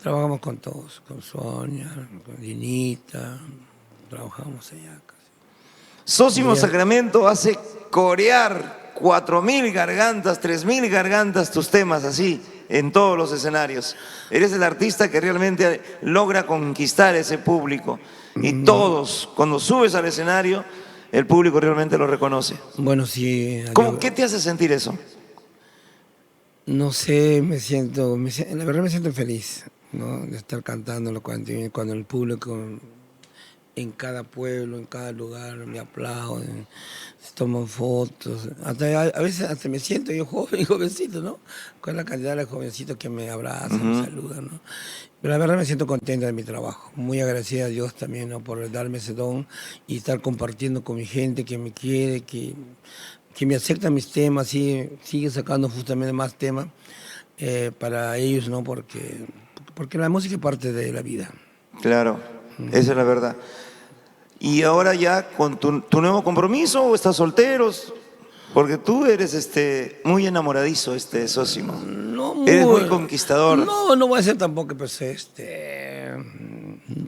Trabajamos con todos, con Sonia, con Dinita, trabajamos allá. Casi. Sósimo Bien. Sacramento hace corear 4.000 gargantas, 3.000 gargantas tus temas así en todos los escenarios. Eres el artista que realmente logra conquistar ese público. Y todos, cuando subes al escenario, el público realmente lo reconoce. Bueno, sí. ¿Qué te hace sentir eso? No sé, la verdad me siento feliz, ¿no? De estar cantándolo cuando el público en cada pueblo, en cada lugar me aplauden, se toman fotos. A veces hasta me siento yo jovencito, ¿no? Con la cantidad de jovencitos que me abrazan, me saludan, ¿no? Pero la verdad me siento contenta de mi trabajo. Muy agradecida a Dios también, ¿no? Por darme ese don y estar compartiendo con mi gente que me quiere, que me acepta mis temas, sigue sacando justamente más temas para ellos, ¿no? Porque la música es parte de la vida. Claro, esa es la verdad. ¿Y ahora ya con tu nuevo compromiso o estás solteros? Porque tú eres muy enamoradizo, Sósimo. No Eres muy conquistador. No voy a ser tampoco, pues,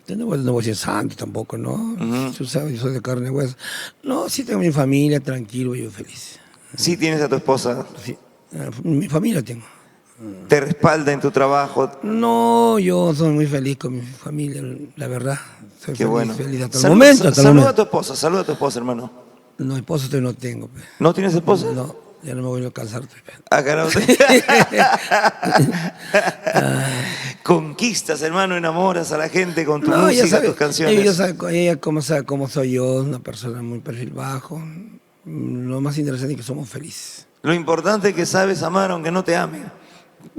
no voy a ser santo tampoco, ¿no? Tú sabes, yo soy de carne y hueso. No, sí tengo mi familia, tranquilo, yo feliz. Sí tienes a tu esposa, Sí, mi familia tengo. te respalda en tu trabajo. No, yo soy muy feliz con mi familia, la verdad. Soy Qué bueno. feliz hasta el momento. Saluda a tu esposa, hermano. No, esposo todavía no tengo. Pues. ¿No tienes esposa? No, ya no me voy a alcanzar. Pues. Ah, caramba. Conquistas, hermano, enamoras a la gente con tu música, tus canciones. Ella sabe cómo soy yo, una persona muy perfil bajo. Lo más interesante es que somos felices. Lo importante es que sabes amar aunque no te amen.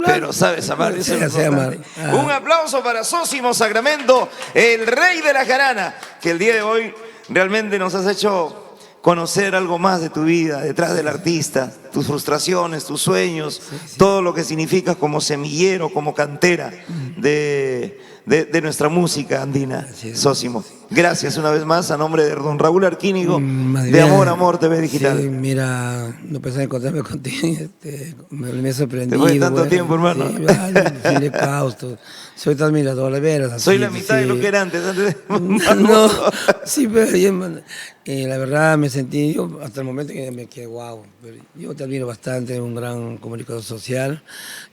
Pero sabes amar, eso es lo Sé amar. importante. Un aplauso para Sósimo Sacramento, el rey de la jarana, que el día de hoy realmente nos has hecho conocer algo más de tu vida, detrás del artista, tus frustraciones, tus sueños, todo lo que significa como semillero, como cantera de nuestra música andina, Sósimo. Gracias una vez más a nombre de don Raúl Arquínigo, de Amor TV Digital. Sí, mira, no pensaba encontrarme contigo, me he sorprendido. Después de tanto tiempo, hermano. Sí, fin de caos, soy tu admirador, de veras. Soy así, la mitad de lo que era antes de... No, sí, pero la verdad me sentí, yo hasta el momento que me quedé guau. Yo te admiro bastante, un gran comunicador social.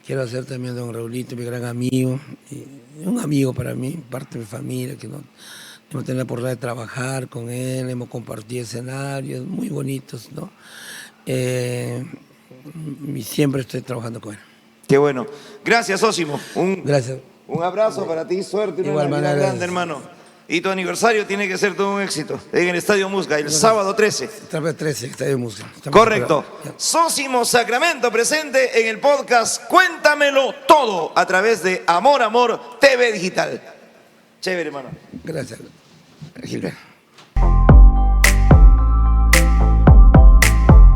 Quiero hacer también a don Raulito, mi gran amigo, y un amigo para mí, parte de mi familia, que no hemos tenido la oportunidad de trabajar con él, hemos compartido escenarios muy bonitos, ¿no? Y siempre estoy trabajando con él. Qué bueno. Gracias, Sósimo. Gracias. Un abrazo para ti, suerte, una Igual Navidad manera, grande, hermano. Y tu aniversario tiene que ser todo un éxito en el Estadio Musca, el sábado 13. Sábado 13, Estadio Música. Correcto. Sósimo Sacramento presente en el podcast Cuéntamelo Todo a través de Amor Amor TV Digital. Chévere, hermano. Gracias, Gilberto.